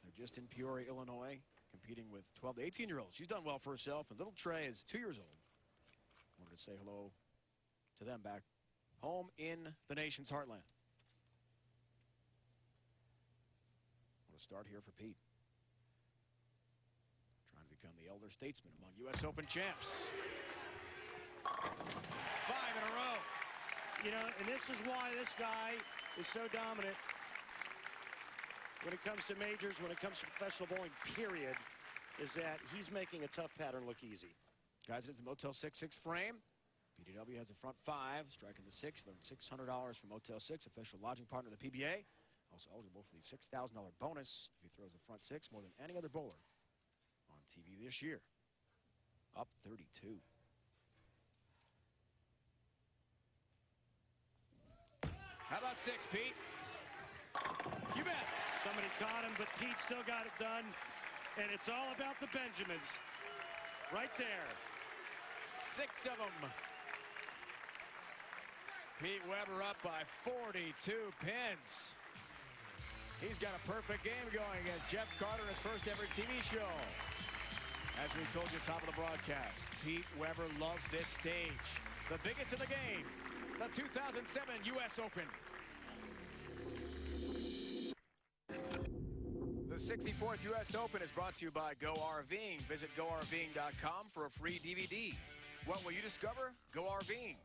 Speaker 1: They're just in Peoria, Illinois, competing with 12 to 18-year-olds. She's done well for herself, and little Trey is 2 years old. Wanted to say hello to them back home in the nation's heartland. What a start here for Pete. Trying to become the elder statesman among U.S. Open champs. 5 in a row.
Speaker 5: You know, and this is why this guy is so dominant when it comes to majors, when it comes to professional bowling, period, is that he's making a tough pattern look easy.
Speaker 1: Guys, it's a Motel 6 frame. PDW has a front 5, striking the 6. Learn $600 from Motel 6, official lodging partner of the PBA. Also eligible for the $6,000 bonus if he throws the front 6 more than any other bowler on TV this year. Up 32. How about 6, Pete? You bet.
Speaker 5: Somebody caught him, but Pete still got it done. And it's all about the Benjamins. Right there.
Speaker 1: 6 of them. Pete Weber up by 42 pins. He's got a perfect game going against Jeff Carter in his first ever TV show. As we told you at the top of the broadcast, Pete Weber loves this stage. The biggest of the game, the 2007 U.S. Open. The 64th U.S. Open is brought to you by Go RVing. Visit GoRVing.com for a free DVD. What will you discover? Go RVing.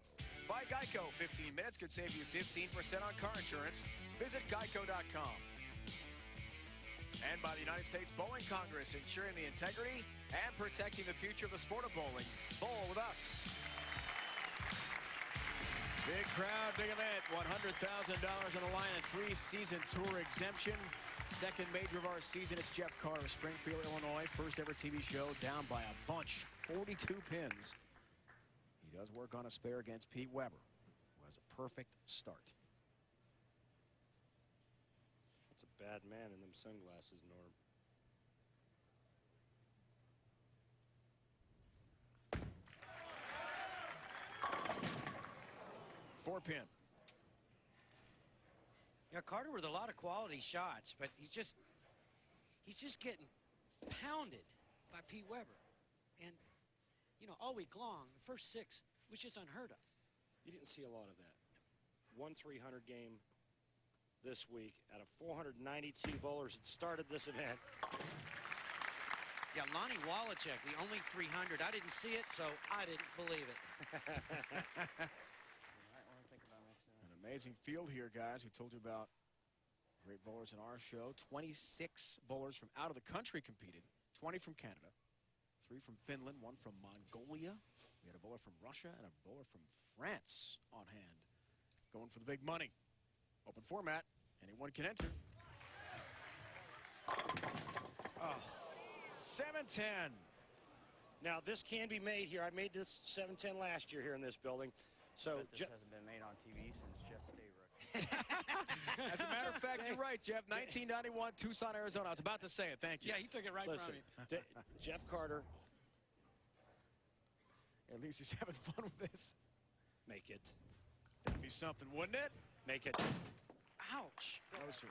Speaker 1: By Geico, 15 minutes could save you 15% on car insurance. Visit geico.com. And by the United States Bowling Congress, ensuring the integrity and protecting the future of the sport of bowling. Bowl with us. Big crowd, big event. $100,000 on the line and 3-season tour exemption. Second major of our season. It's Jeff Carter, Springfield, Illinois. First ever TV show, down by a bunch, 42 pins. He does work on a spare against Pete Weber, who has a perfect start.
Speaker 5: That's a bad man in them sunglasses, Norm.
Speaker 1: Four pin.
Speaker 6: Yeah, Carter with a lot of quality shots, but he's just getting pounded by Pete Weber. And, you know, all week long, the first 6 was just unheard of.
Speaker 5: You didn't see a lot of that. 1-300 game this week out of 492 bowlers that started this event.
Speaker 6: Yeah, Lonnie Wallachek, the only 300. I didn't see it, so I didn't believe it.
Speaker 1: An amazing field here, guys. We told you about great bowlers in our show. 26 bowlers from out of the country competed. 20 from Canada, 3 from Finland, 1 from Mongolia. We had a bowler from Russia and a bowler from France on hand. Going for the big money. Open format. Anyone can enter. Oh, 7-10.
Speaker 5: Now, this can be made here. I made this 7-10 last year here in this building. So
Speaker 8: this hasn't been made on TV since Jeff Stayrook.
Speaker 1: As a matter of fact, you're right, Jeff. 1991, Tucson, Arizona. I was about to say it. Thank you.
Speaker 6: Yeah, he took it right from me.
Speaker 5: Jeff Carter.
Speaker 1: At least he's having fun with this.
Speaker 5: Make it.
Speaker 1: That'd be something, wouldn't it?
Speaker 5: Make it.
Speaker 6: Ouch.
Speaker 1: Closer.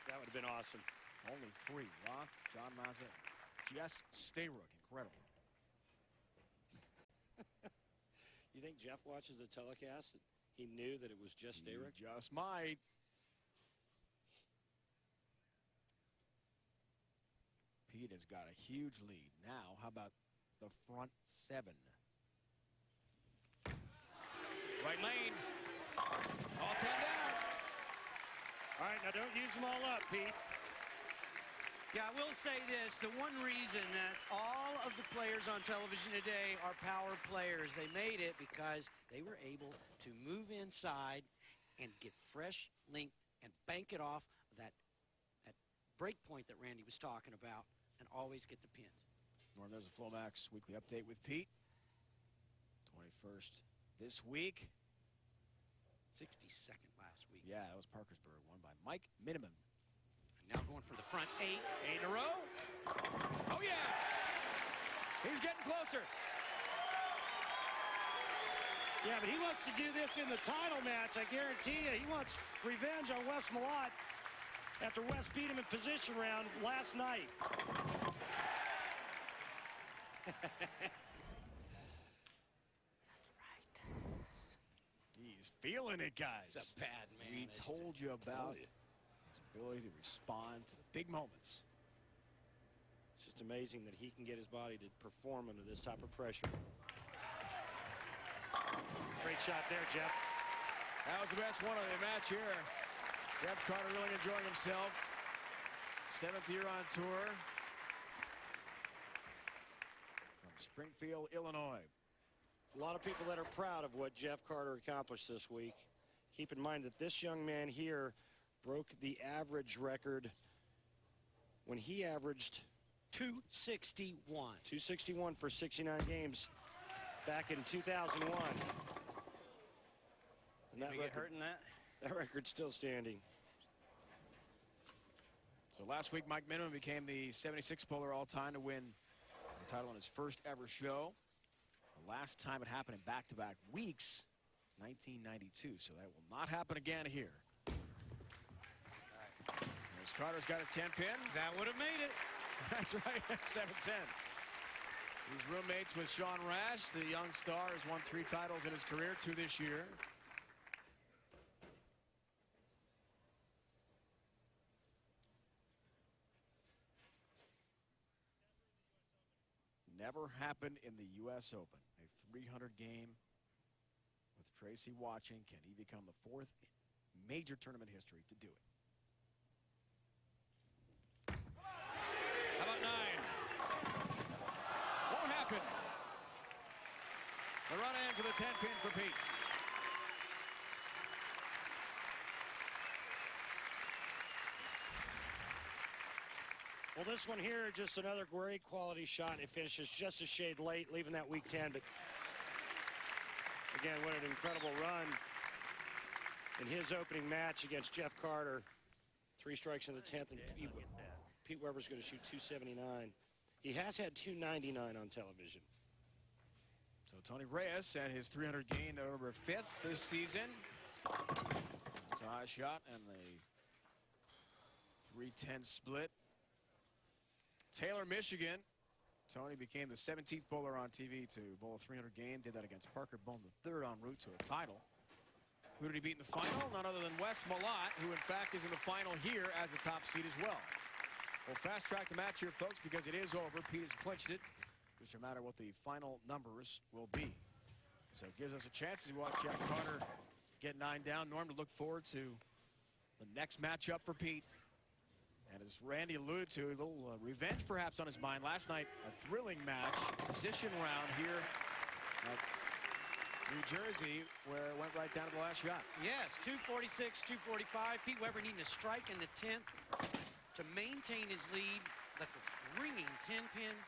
Speaker 5: That would have been awesome.
Speaker 1: Only 3. Roth, John Mazza, Jess Stayrook. Incredible.
Speaker 5: You think Jeff watches the telecast and he knew that it was just Stayrook?
Speaker 1: Just might. Pete has got a huge lead. Now, how about the front 7? Right lane. All 10 down.
Speaker 5: All right, now don't use them all up, Pete.
Speaker 6: Yeah, I will say this. The one reason that all of the players on television today are power players, they made it because they were able to move inside and get fresh length and bank it off that break point that Randy was talking about and always get the pins.
Speaker 1: Norm, there's a Flomax weekly update with Pete. 21st this week.
Speaker 6: 62nd last week.
Speaker 1: Yeah, that was Parkersburg, won by Mike Miniman.
Speaker 6: Now going for the front 8.
Speaker 1: 8 in a row. Oh, yeah. He's getting closer.
Speaker 5: Yeah, but he wants to do this in the title match. I guarantee you, he wants revenge on Wes Malott after Wes beat him in position round last night.
Speaker 1: He's feeling it, guys.
Speaker 6: He's a bad man.
Speaker 1: We told you about his ability to respond to the big moments.
Speaker 5: It's just amazing that he can get his body to perform under this type of pressure. Great shot there, Jeff.
Speaker 1: That was the best one of the match here. Jeff Carter really enjoying himself. 7th year on tour. From Springfield, Illinois.
Speaker 5: A lot of people that are proud of what Jeff Carter accomplished this week. Keep in mind that this young man here broke the average record when he averaged
Speaker 6: 261.
Speaker 5: 261 for 69 games back in 2001. And
Speaker 8: Did we get hurt in that?
Speaker 5: That record's still standing.
Speaker 1: So last week, Mike Miniman became the 76th bowler all-time to win the title on his first ever show. The last time it happened in back-to-back weeks, 1992. So that will not happen again here. As Carter's got his 10-pin.
Speaker 6: That would have made it.
Speaker 1: That's right, 7-10. He's roommates with Sean Rash. The young star has won 3 titles in his career, 2 this year. Never happened in the U.S. Open. A 300 game with Tracy watching. Can he become the 4th major tournament history to do it? How about 9? Won't happen. The run in to the 10-pin for Pete.
Speaker 5: Well, this one here, just another great quality shot. It finishes just a shade late, leaving that weak 10. But again, what an incredible run in his opening match against Jeff Carter. 3 strikes in the 10th, and Pete Weber's going to shoot 279. He has had 299 on television.
Speaker 1: So Tony Reyes at his 300 gain, November 5th this season. It's a high shot and the 310 split. Taylor, Michigan. Tony became the 17th bowler on TV to bowl a 300 game. Did that against Parker Bone III en route to a title. Who did he beat in the final? None other than U.S. Malott, who in fact is in the final here as the top seed as well. We'll fast track the match here, folks, because it is over. Pete has clinched it. Just no matter what the final numbers will be. So it gives us a chance as we watch Jeff Carter get 9 down. Norm, to look forward to the next matchup for Pete. And as Randy alluded to, a little revenge perhaps on his mind. Last night, a thrilling match, position round here at New Jersey, where it went right down to the last shot.
Speaker 6: Yes, 246, 245. Pete Weber needing a strike in the 10th to maintain his lead. But the ringing 10-pin.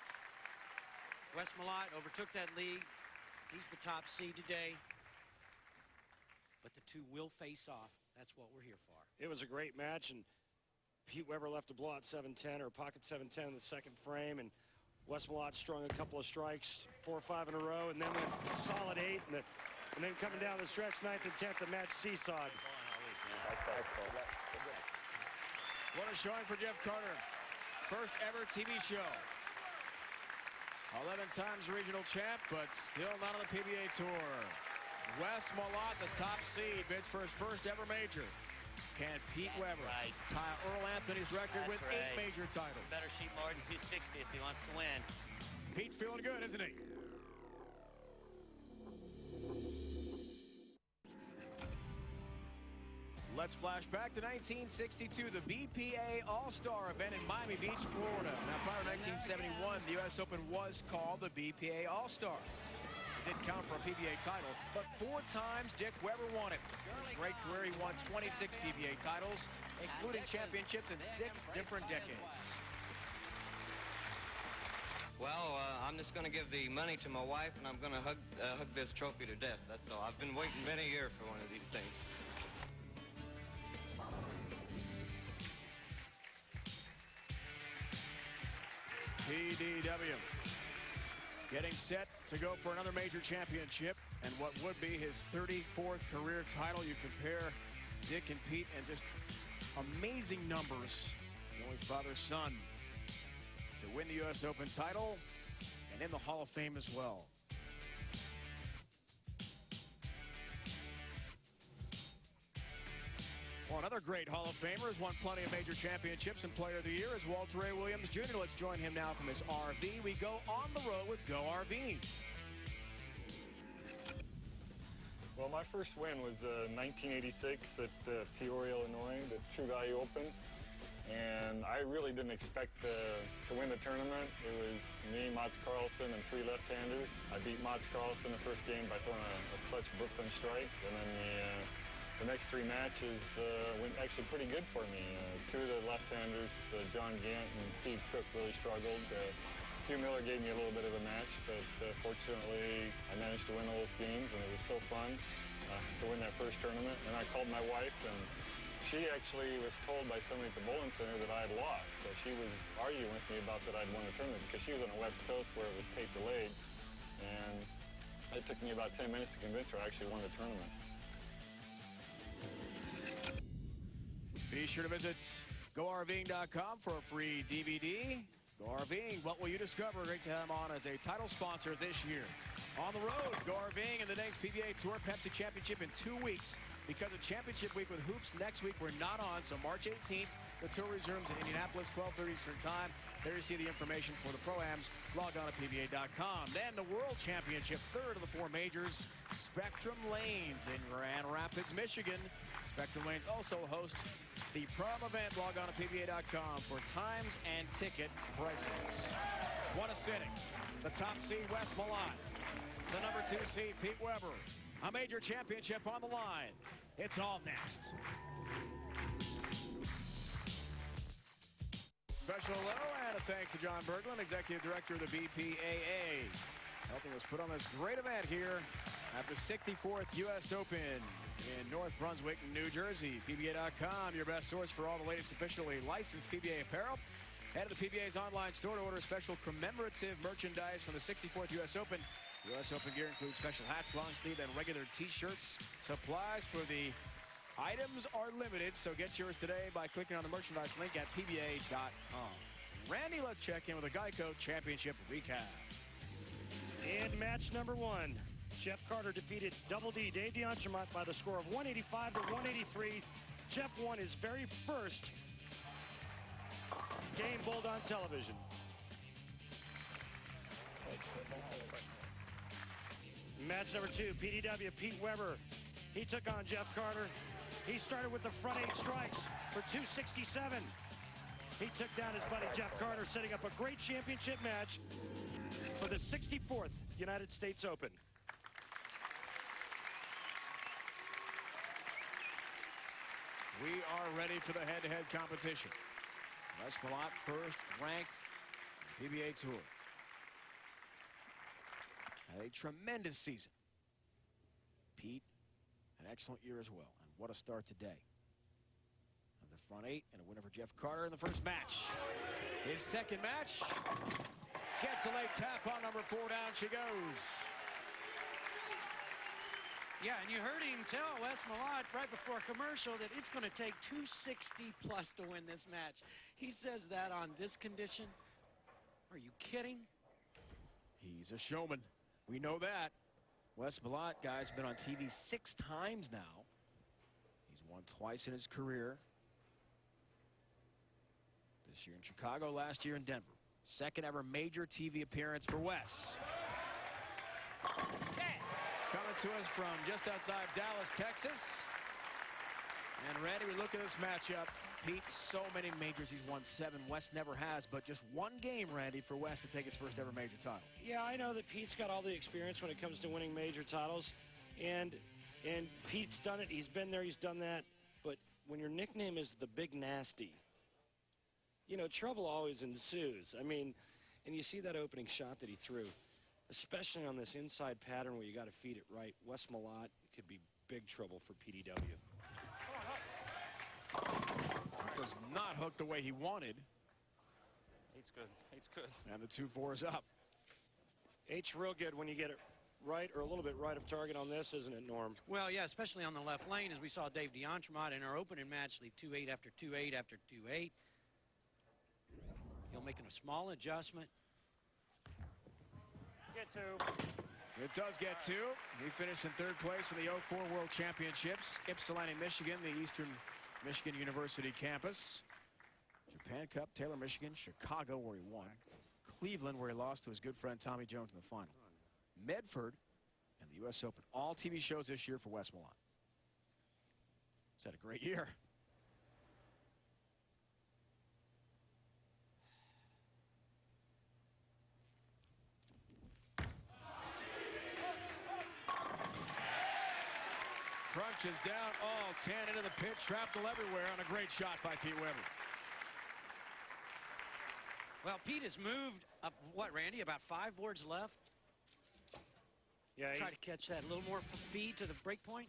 Speaker 6: U.S. Malott overtook that lead. He's the top seed today. But the two will face off. That's what we're here for.
Speaker 5: It was a great match, and Pete Weber left a blowout 7-10 or pocket 7-10 in the second frame, and U.S. Malott strung a couple of strikes, 4 or 5 in a row, and then went a solid 8, and then coming down the stretch, 9th and 10th, the match seesawed.
Speaker 1: What a showing for Jeff Carter. First ever TV show. 11 times regional champ, but still not on the PBA Tour. U.S. Malott, the top seed, bids for his first ever major. Can Pete Weber tie Earl Anthony's record with 8 major titles?
Speaker 11: Better shoot more than 260 if he wants to win.
Speaker 1: Pete's feeling good, isn't he? Let's flash back to 1962, the BPA All-Star event in Miami Beach, Florida. Now, prior to 1971, the U.S. Open was called the BPA All-Star. Didn't count for a PBA title, but 4 times Dick Weber won it. His great career, he won 26 PBA titles, including championships in 6 different decades.
Speaker 12: Well, I'm just going to give the money to my wife, and I'm going to hug this trophy to death. That's all. I've been waiting many years for one of these things.
Speaker 1: PDW getting set to go for another major championship and what would be his 34th career title. You compare Dick and Pete and just amazing numbers. The only father-son to win the U.S. Open title and in the Hall of Fame as well. Well, another great Hall of Famer has won plenty of major championships and Player of the Year is Walter A. Williams Jr. Let's join him now from his RV. We go on the road with Go RV.
Speaker 13: Well, my first win was 1986 at Peoria, Illinois, the True Value Open. And I really didn't expect to win the tournament. It was me, Mots Carlson, and 3 left-handers. I beat Mots Carlson the first game by throwing a clutch Brooklyn strike. And then the next 3 matches went actually pretty good for me. 2 of the left-handers, John Gant and Steve Cook, really struggled. Hugh Miller gave me a little bit of a match, but fortunately I managed to win all those games, and it was so fun to win that first tournament. And I called my wife, and she actually was told by somebody at the bowling center that I had lost. So she was arguing with me about that I'd won the tournament because she was on the West Coast where it was tape delayed. And it took me about 10 minutes to convince her I actually won the tournament.
Speaker 1: Be sure to visit GoRVing.com for a free DVD. Go RVing, what will you discover? Great to have him on as a title sponsor this year. On the road, Go RVing in the next PBA Tour Pepsi Championship in 2 weeks. Because of Championship Week with Hoops next week, we're not on, so March 18th, The tour resumes in Indianapolis, 12:30 Eastern Time. There you see the information for the Pro-Ams. Log on to PBA.com. Then the World Championship, third of the four majors, Spectrum Lanes in Grand Rapids, Michigan. Spectrum Lanes also host the prom event. Log on to PBA.com for times and ticket prices. What a sitting. The top seed, Wes Malott. The number 2 seed, Pete Weber. A major championship on the line. It's all next. Special hello and a thanks to John Berglund, Executive Director of the BPAA, helping us put on this great event here at the 64th U.S. Open in North Brunswick, New Jersey. PBA.com, your best source for all the latest officially licensed PBA apparel. Head to the PBA's online store to order special commemorative merchandise from the 64th U.S. Open. U.S. Open gear includes special hats, long sleeve, and regular T-shirts. Supplies for the items are limited, so get yours today by clicking on the merchandise link at PBA.com. Randy, let's check in with a Geico Championship recap.
Speaker 5: In match number 1, Jeff Carter defeated Double D Dave DeAntremont by the score of 185 to 183. Jeff won his very first game bowled on television. Match number 2, PDW, Pete Weber. He took on Jeff Carter. He started with the front 8 strikes for 267. He took down his buddy Jeff Carter, setting up a great championship match for the 64th United States Open.
Speaker 1: We are ready for the head-to-head competition. Wes Malott, first ranked PBA Tour. Had a tremendous season. Pete, an excellent year as well. And what a start today. And the front 8 and a winner for Jeff Carter in the first match. His second match gets a late tap on number 4. Down she goes.
Speaker 6: Yeah, and you heard him tell Wes Malott right before commercial that it's going to take 260 plus to win this match. He says that on this condition. Are you kidding?
Speaker 1: He's a showman. We know that. Wes Malott, guys, been on TV 6 times now. He's won twice in his career. This year in Chicago, last year in Denver. Second ever major TV appearance for Wes. Coming to us from just outside Dallas, Texas. And Randy, we look at this matchup. Pete, so many majors. He's won 7. Wes never has, but just one game, Randy, for Wes to take his first ever major title.
Speaker 5: Yeah, I know that Pete's got all the experience when it comes to winning major titles. And Pete's done it. He's been there. He's done that. But when your nickname is the Big Nasty, you know, trouble always ensues. I mean, and you see that opening shot that he threw, especially on this inside pattern where you got to feed it right. Wes Malott could be big trouble for PDW.
Speaker 1: Was not hooked the way he wanted.
Speaker 8: 8's good. 8's good.
Speaker 1: And the 2-4 is up.
Speaker 5: 8's real good when you get it right or a little bit right of target on this, isn't it, Norm?
Speaker 6: Well, yeah, especially on the left lane, as we saw Dave DeAntremont in our opening match leave 2-8 after 2-8 after 2-8. He'll make a small adjustment.
Speaker 5: Get 2.
Speaker 1: It does get 2. He finished in 3rd place in the 04 World Championships. Ypsilanti, Michigan, the Eastern Michigan University campus. Japan Cup, Taylor, Michigan. Chicago, where he won. Cleveland, where he lost to his good friend Tommy Jones in the final. Medford and the U.S. Open. All TV shows this year for Wes Malott. He's had a great year. Crunches down all 10 into the pit, shrapnel everywhere on a great shot by Pete Weber.
Speaker 6: Well, Pete has moved up, what, Randy, about 5 boards left?
Speaker 5: Yeah,
Speaker 6: try to catch that a little more feed to the break point.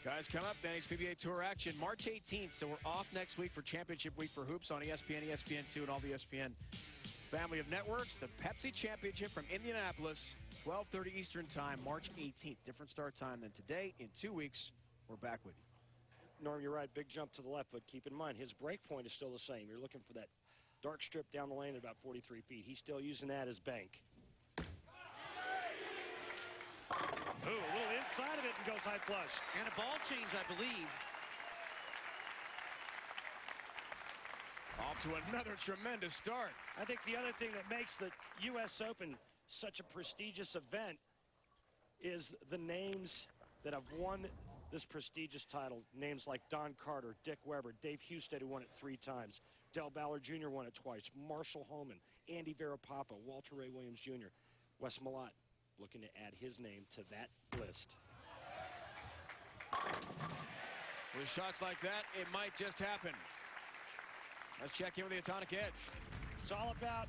Speaker 1: Guys, come up, Danny's PBA Tour action March 18th, so we're off next week for Championship Week for Hoops on ESPN, ESPN2, and all the ESPN family of networks. The Pepsi Championship from Indianapolis, 12:30 Eastern Time, March 18th. Different start time than today. In 2 weeks, we're back with you.
Speaker 5: Norm, you're right. Big jump to the left, but keep in mind, his break point is still the same. You're looking for that dark strip down the lane at about 43 feet. He's still using that as bank. Ooh, a little inside of it and goes high flush.
Speaker 6: And a ball change, I believe.
Speaker 1: Off to another tremendous start.
Speaker 5: I think the other thing that makes the U.S. Open such a prestigious event is the names that have won this prestigious title. Names like Don Carter, Dick Weber, Dave Husted, who won it 3 times. Del Ballard Jr. won it twice. Marshall Holman, Andy Varapapa, Walter Ray Williams Jr. Wes Malott looking to add his name to that list.
Speaker 1: With shots like that, it might just happen. Let's check in with the Atomic Edge.
Speaker 5: It's all about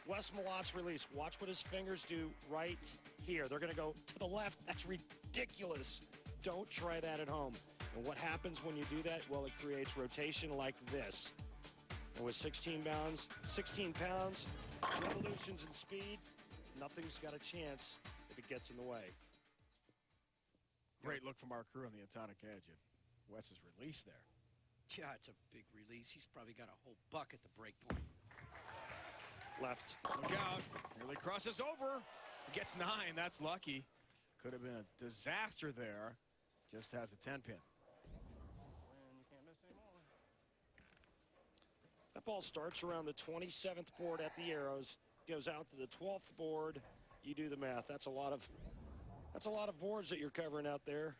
Speaker 5: Wes Malott's release. Watch what his fingers do right here. They're going to go to the left. That's ridiculous. Don't try that at home. And what happens when you do that? Well, it creates rotation like this. And with 16 pounds, revolutions in speed, nothing's got a chance if it gets in the way.
Speaker 1: Great look from our crew on the Atomic Edge at Wes's release there.
Speaker 6: Yeah, it's a big release. He's probably got a whole buck at the break point.
Speaker 5: Left.
Speaker 1: Look out. Nearly crosses over. Gets 9. That's lucky. Could have been a disaster there. Just has the 10-pin.
Speaker 7: And you can't miss anymore.
Speaker 5: That ball starts around the 27th board at the arrows, goes out to the 12th board. You do the math. That's a lot of boards that you're covering out there.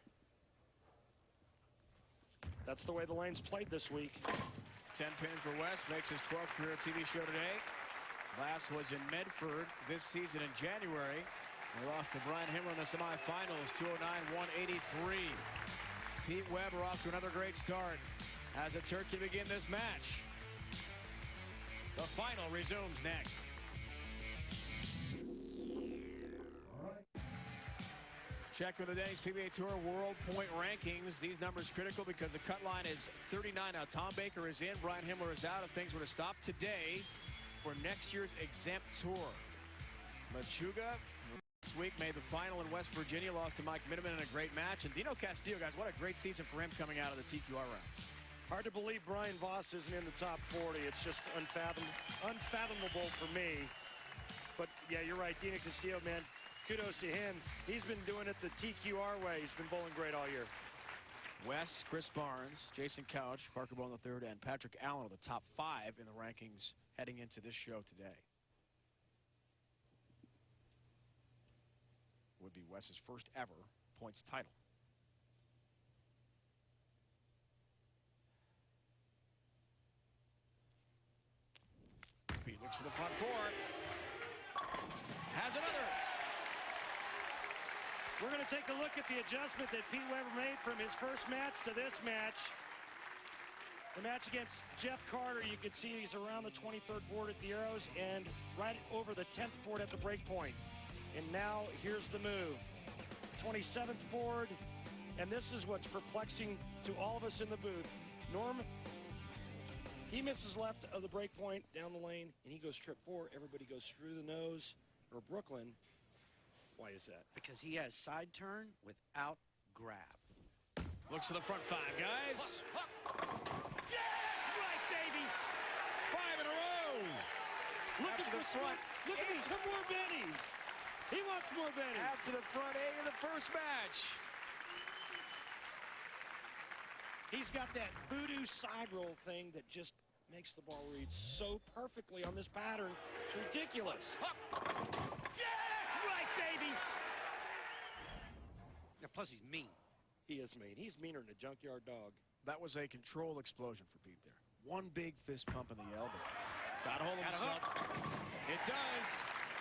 Speaker 5: That's the way the lane's played this week.
Speaker 1: 10-pin for Wes, makes his 12th career TV show today. Last was in Medford this season in January. They lost to Brian Himmler in the semifinals, 209-183. Pete Weber off to another great start as the Turkey begin this match. The final resumes next. Check with the Denny's PBA Tour World Point Rankings. These numbers critical because the cut line is 39 now. Tom Baker is in, Brian Himmler is out. If things were to stop today for next year's exempt tour. Machuga this week made the final in West Virginia, lost to Mike Miniman in a great match. And Dino Castillo, guys, what a great season for him coming out of the TQR round.
Speaker 5: Hard to believe Brian Voss isn't in the top 40. It's just unfathomable for me. But yeah, you're right, Dino Castillo, man. Kudos to him. He's been doing it the TQR way. He's been bowling great all year.
Speaker 1: Wes, Chris Barnes, Jason Couch, Parker Bowen III, and Patrick Allen are the top 5 in the rankings heading into this show today. Would be Wes's first ever points title. Pete looks for the front 4. Has another.
Speaker 5: We're going to take a look at the adjustment that Pete Weber made from his first match to this match. The match against Jeff Carter, you can see he's around the 23rd board at the arrows and right over the 10th board at the break point. And now here's the move. 27th board, and this is what's perplexing to all of us in the booth. Norm, he misses left of the break point down the lane, and he goes trip 4. Everybody goes through the nose. Or Brooklyn. Why is that?
Speaker 6: Because he has side turn without grab.
Speaker 1: Looks for the front 5, guys.
Speaker 5: Yeah, that's right, baby.
Speaker 1: 5 in a row.
Speaker 5: Looking for front. Looking for more bennies. He wants more bennies.
Speaker 1: After the front 8 in the first match.
Speaker 5: He's got that voodoo side roll thing that just makes the ball read so perfectly on this pattern. It's ridiculous. Yeah, that's right, baby.
Speaker 6: Yeah, plus he's mean.
Speaker 5: He is mean. He's meaner than a junkyard dog.
Speaker 1: That was a control explosion for Pete there. One big fist pump in the elbow. Got a hold of himself. It does.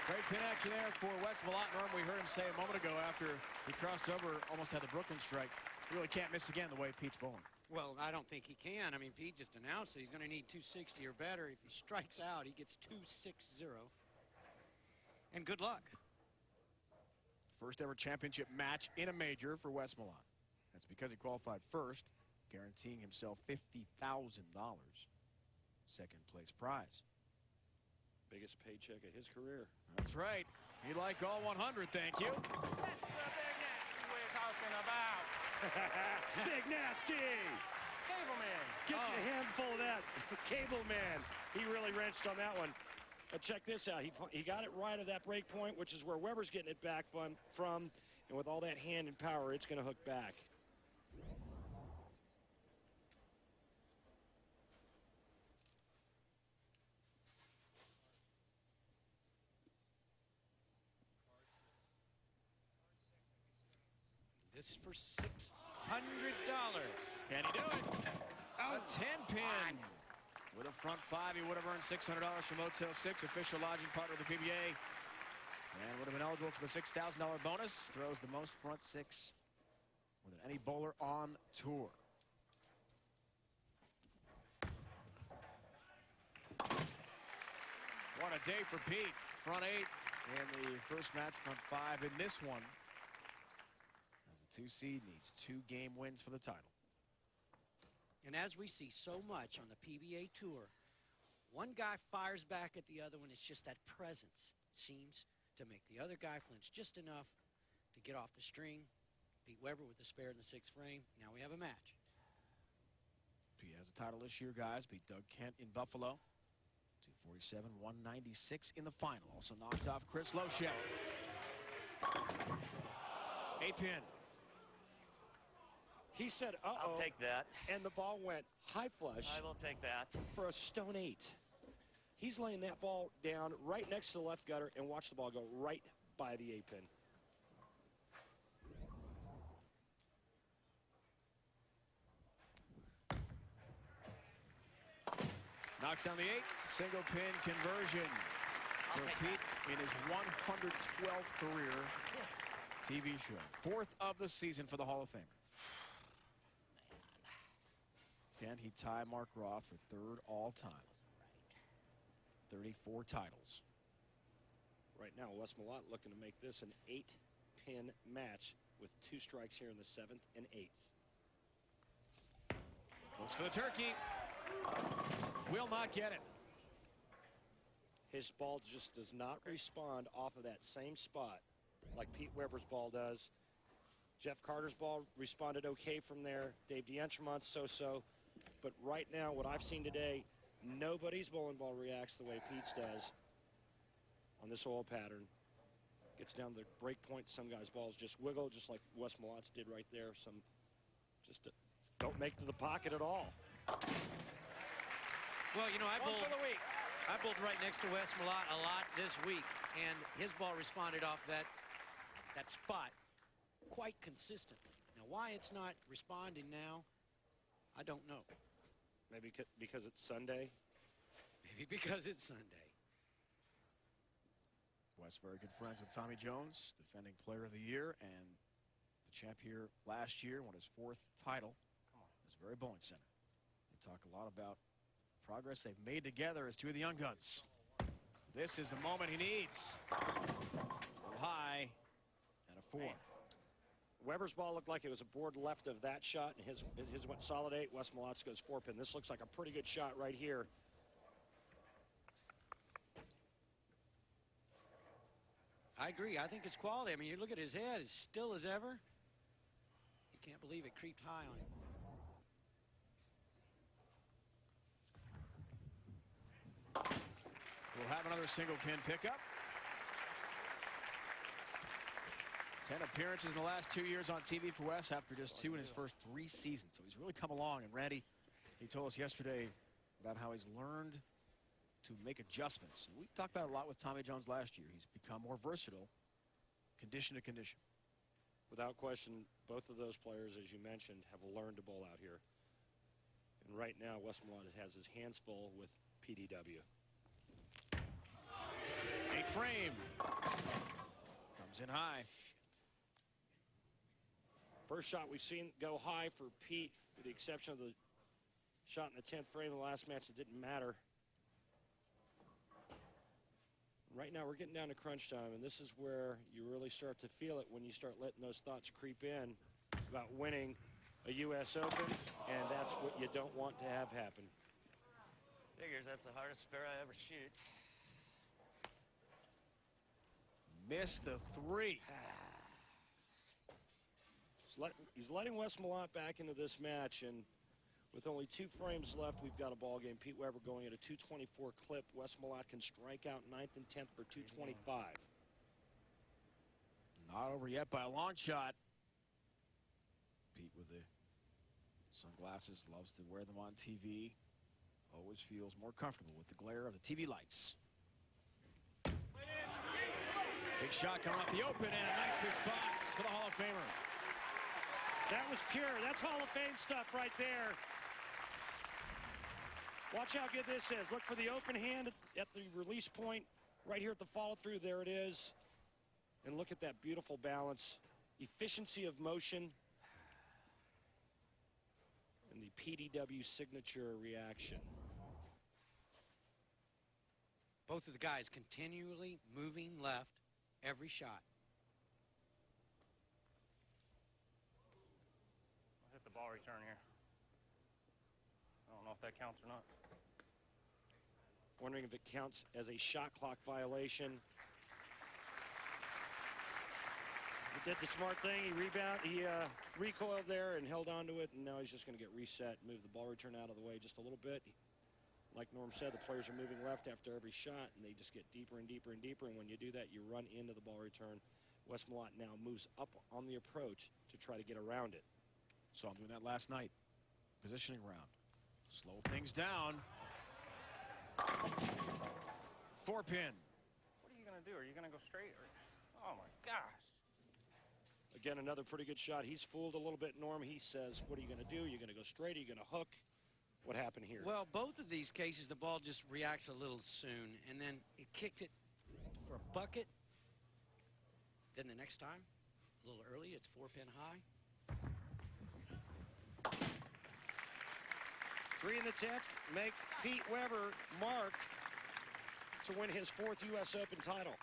Speaker 1: Great pin action there for Wes Malott. Norm, we heard him say a moment ago after he crossed over, almost had the Brooklyn strike. He really can't miss again the way Pete's bowling.
Speaker 6: Well, I don't think he can. I mean, Pete just announced that he's going to need 260 or better. If he strikes out, he gets 260. And good luck.
Speaker 1: First ever championship match in a major for Wes Malott. That's because he qualified first, guaranteeing himself $50,000. Second place prize.
Speaker 5: Biggest paycheck of his career.
Speaker 1: That's right. He like all 100, thank you.
Speaker 3: That's the big nasty we're talking about.
Speaker 5: Big nasty.
Speaker 3: Cable man.
Speaker 5: Get you a handful of that. Cable man. He really wrenched on that one. But check this out. He got it right at that break point, which is where Weber's getting it back from. And with all that hand and power, it's going to hook back.
Speaker 6: This is for $600.
Speaker 1: Can he do it? A 10-pin. With a front five, he would have earned $600 from Motel 6, official lodging partner of the PBA. And would have been eligible for the $6,000 bonus. Throws the most front six more than any bowler on tour. What a day for Pete. Front eight in the first match, front five in this one. As the 2 seed needs 2 game wins for the title.
Speaker 6: And as we see so much on the PBA Tour, one guy fires back at the other one. It's just that presence seems to make the other guy flinch just enough to get off the string. Pete Weber with the spare in the 6th frame. Now we have a match.
Speaker 1: Pete has a title this year, guys. Beat Doug Kent in Buffalo. 247, 196 in the final. Also knocked off Chris Loschek. 8-pin.
Speaker 5: He said, uh-oh.
Speaker 8: I'll take that.
Speaker 5: And the ball went high flush.
Speaker 8: I will take that.
Speaker 5: For a stone 8. He's laying that ball down right next to the left gutter and watch the ball go right by the 8-pin.
Speaker 1: Knocks down the 8. Single pin conversion for Pete in his 112th career TV show. 4th of the season for the Hall of Famer. Can he tie Mark Roth for 3rd all-time? 34 titles.
Speaker 5: Right now, Wes Malott looking to make this an 8-pin match with 2 strikes here in the 7th and 8th.
Speaker 1: Looks for the turkey. Will not get it.
Speaker 5: His ball just does not respond off of that same spot like Pete Weber's ball does. Jeff Carter's ball responded okay from there. Dave DeEntremont's so-so. But right now, what I've seen today, nobody's bowling ball reacts the way Pete's does on this oil pattern. Gets down to the break point. Some guys' balls just wiggle, just like Wes Malott's did right there. Some just don't make to the pocket at all.
Speaker 6: Well, you know, I bowled right next to Wes Malott a lot this week, and his ball responded off that spot quite consistently. Now, why it's not responding now, I don't know.
Speaker 5: Maybe because it's Sunday?
Speaker 6: Maybe because it's Sunday.
Speaker 1: Wes very good friends with Tommy Jones, defending player of the year, and the champ here last year, won his 4th title. This very bowling center. They talk a lot about progress they've made together as 2 of the young guns. This is the moment he needs. A little high and a 4.
Speaker 5: Weber's ball looked like it was a board left of that shot, and his went solid 8. Wes Malott's goes 4-pin. This looks like a pretty good shot right here.
Speaker 6: I agree. I think it's quality. I mean, you look at his head, it's still as ever. You can't believe it creeped high on him.
Speaker 1: We'll have another single pin pickup. 10 appearances in the last 2 years on TV for Wes after just 2 in his first 3 seasons. So he's really come along. And Randy, he told us yesterday about how he's learned to make adjustments. And we talked about it a lot with Tommy Jones last year. He's become more versatile, condition to condition.
Speaker 5: Without question, both of those players, as you mentioned, have learned to bowl out here. And right now, Wes Malott has his hands full with PDW.
Speaker 1: 8 frame. Comes in high.
Speaker 5: First shot we've seen go high for Pete, with the exception of the shot in the 10th frame of the last match that didn't matter. Right now, we're getting down to crunch time, and this is where you really start to feel it when you start letting those thoughts creep in about winning a U.S. Open, and that's what you don't want to have happen.
Speaker 8: Figures that's the hardest spare I ever shoot.
Speaker 1: Missed the 3.
Speaker 5: He's letting Wes Malott back into this match, and with only 2 frames left, we've got a ball game. Pete Weber going at a 224 clip. Wes Malott can strike out 9th and 10th for 225.
Speaker 1: Not over yet by a long shot. Pete with the sunglasses, loves to wear them on TV. Always feels more comfortable with the glare of the TV lights. Big shot coming off the open, and a nice response for the Hall of Famer.
Speaker 5: That was pure. That's Hall of Fame stuff right there. Watch how good this is. Look for the open hand at the release point, right here at the follow-through. There it is. And look at that beautiful balance, efficiency of motion, and the PDW signature reaction.
Speaker 6: Both of the guys continually moving left every shot.
Speaker 8: I'll hit the ball return here. I don't know if that counts or not.
Speaker 5: Wondering if it counts as a shot clock violation. He did the smart thing. He recoiled there and held onto it, and now he's just going to get reset, move the ball return out of the way just a little bit. Like Norm said, the players are moving left after every shot, and they just get deeper and deeper and deeper, and when you do that, you run into the ball return. Wes Malott now moves up on the approach to try to get around it.
Speaker 1: Saw him doing that last night. Positioning round. Slow things down. 4-pin.
Speaker 8: What are you going to do? Are you going to go straight? Or... Oh, my gosh.
Speaker 5: Again, another pretty good shot. He's fooled a little bit, Norm. He says, what are you going to do? You're going to go straight? Are you going to hook? What happened here?
Speaker 6: Well, both of these cases, the ball just reacts a little soon, and then it kicked it for a bucket. Then the next time, a little early, it's 4-pin high.
Speaker 5: 3 in the 10th make Pete Weber mark to win his 4th U.S. Open title.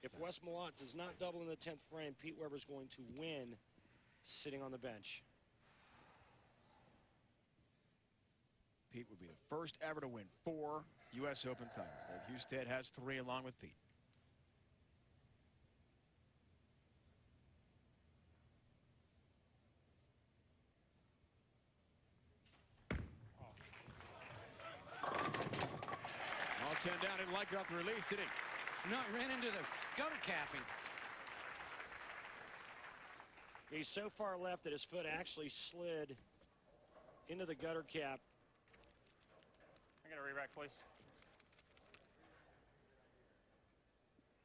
Speaker 5: If Wes Malott does not double in the 10th frame, Pete Weber's going to win sitting on the bench.
Speaker 1: Pete would be the first ever to win 4 U.S. Open titles. Dave Husted has 3 along with Pete. All 10 down. Didn't like it off the release, did he?
Speaker 6: No, ran into the gutter capping.
Speaker 5: He's so far left that his foot actually slid into the gutter cap.
Speaker 8: I got a re-rack, please.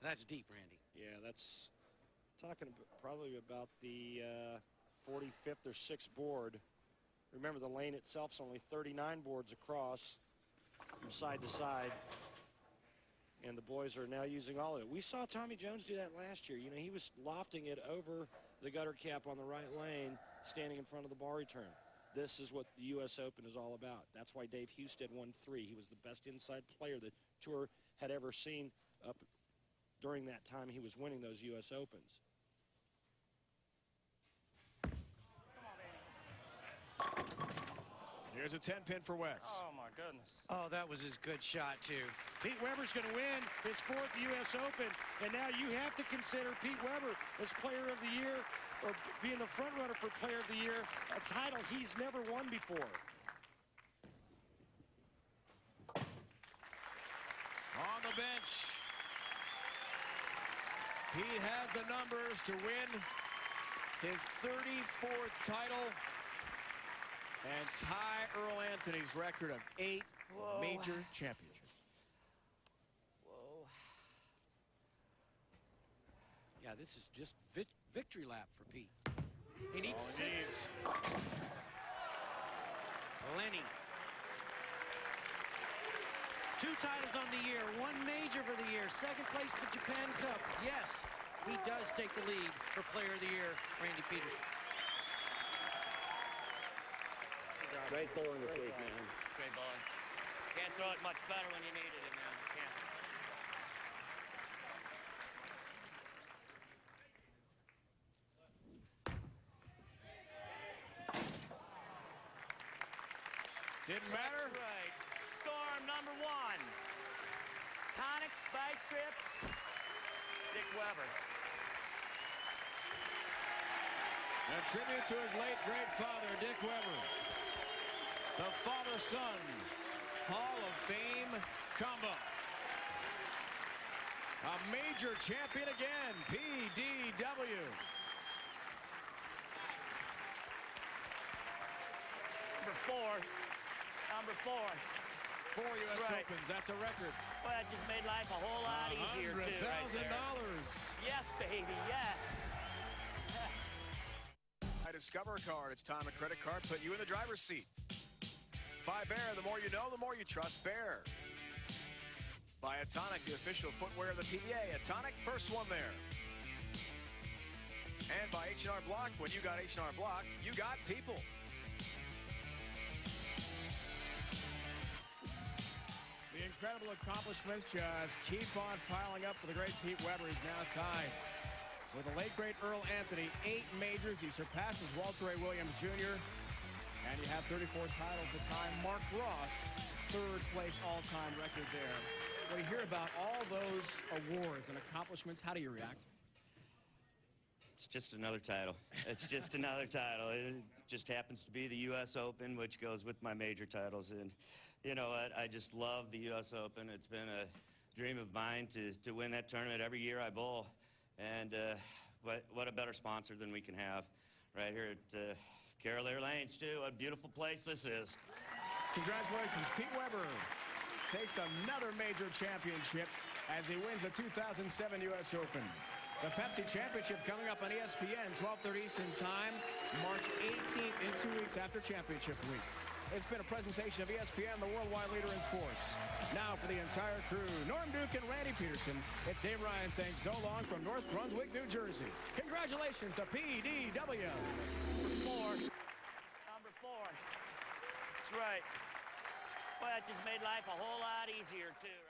Speaker 6: That's deep, Randy.
Speaker 5: Yeah, that's talking probably about the 45th or 6th board. Remember, the lane itself's only 39 boards across from side to side. And the boys are now using all of it. We saw Tommy Jones do that last year. You know, he was lofting it over the gutter cap on the right lane, standing in front of the ball return. This is what the U.S. Open is all about. That's why Dave Husted won 3. He was the best inside player the tour had ever seen up during that time he was winning those U.S. Opens.
Speaker 1: Here's a 10-pin for Wes.
Speaker 8: Oh, my goodness.
Speaker 6: Oh, that was his good shot, too.
Speaker 5: Pete Weber's going to win his 4th U.S. Open, and now you have to consider Pete Weber as Player of the Year, or being the front runner for Player of the Year, a title he's never won before.
Speaker 1: On the bench, he has the numbers to win his 34th title and tie Earl Anthony's record of 8 major championships.
Speaker 6: Whoa. Yeah, this is just victory lap for Pete. He needs 6. Lenny. 2 titles on the year, 1 major for the year, 2nd place at the Japan Cup. Yes, he does take the lead for Player of the Year, Randy Peterson.
Speaker 10: Great bowling this week, man.
Speaker 11: Great bowling. Can't throw it much better when you needed it, man. Can't.
Speaker 1: Didn't matter.
Speaker 11: That's right. Storm number 1. Tonic, vice grips, Dick Weber.
Speaker 1: A tribute to his late great father, Dick Weber. The father-son Hall of Fame combo. A major champion again, PDW.
Speaker 11: Number 4. Number 4.
Speaker 1: 4 U.S.
Speaker 11: That's right.
Speaker 1: Opens, that's a record.
Speaker 11: Well, that just made life a whole lot easier, too, right there.
Speaker 1: $100,000.
Speaker 11: Yes, baby, yes.
Speaker 1: Discover card. It's time a credit card put you in the driver's seat. By Bear, the more you know, the more you trust Bear. By Atonic, the official footwear of the PBA. Atonic, first one there. And by H&R Block, when you got H&R Block, you got people. The incredible accomplishments just keep on piling up for the great Pete Weber. He's now tied with the late, great Earl Anthony. 8 majors. He surpasses Walter A. Williams Jr. And you have 34 titles at the time. Mark Ross, third place all-time record there. When you hear about all those awards and accomplishments, how do you react?
Speaker 14: It's just another title. It's just another title. It just happens to be the U.S. Open, which goes with my major titles. And you know what? I just love the U.S. Open. It's been a dream of mine to win that tournament every year I bowl. And what a better sponsor than we can have right here at Carolier Lanes, too. What a beautiful place this is.
Speaker 1: Congratulations. Pete Weber takes another major championship as he wins the 2007 U.S. Open. The Pepsi Championship coming up on ESPN, 12:30 Eastern Time, March 18th, in 2 weeks after Championship Week. It's been a presentation of ESPN, the worldwide leader in sports. Now for the entire crew, Norm Duke and Randy Peterson, it's Dave Ryan saying so long from North Brunswick, New Jersey. Congratulations to PDW.
Speaker 11: Number 4. That's right. Boy, that just made life a whole lot easier, too.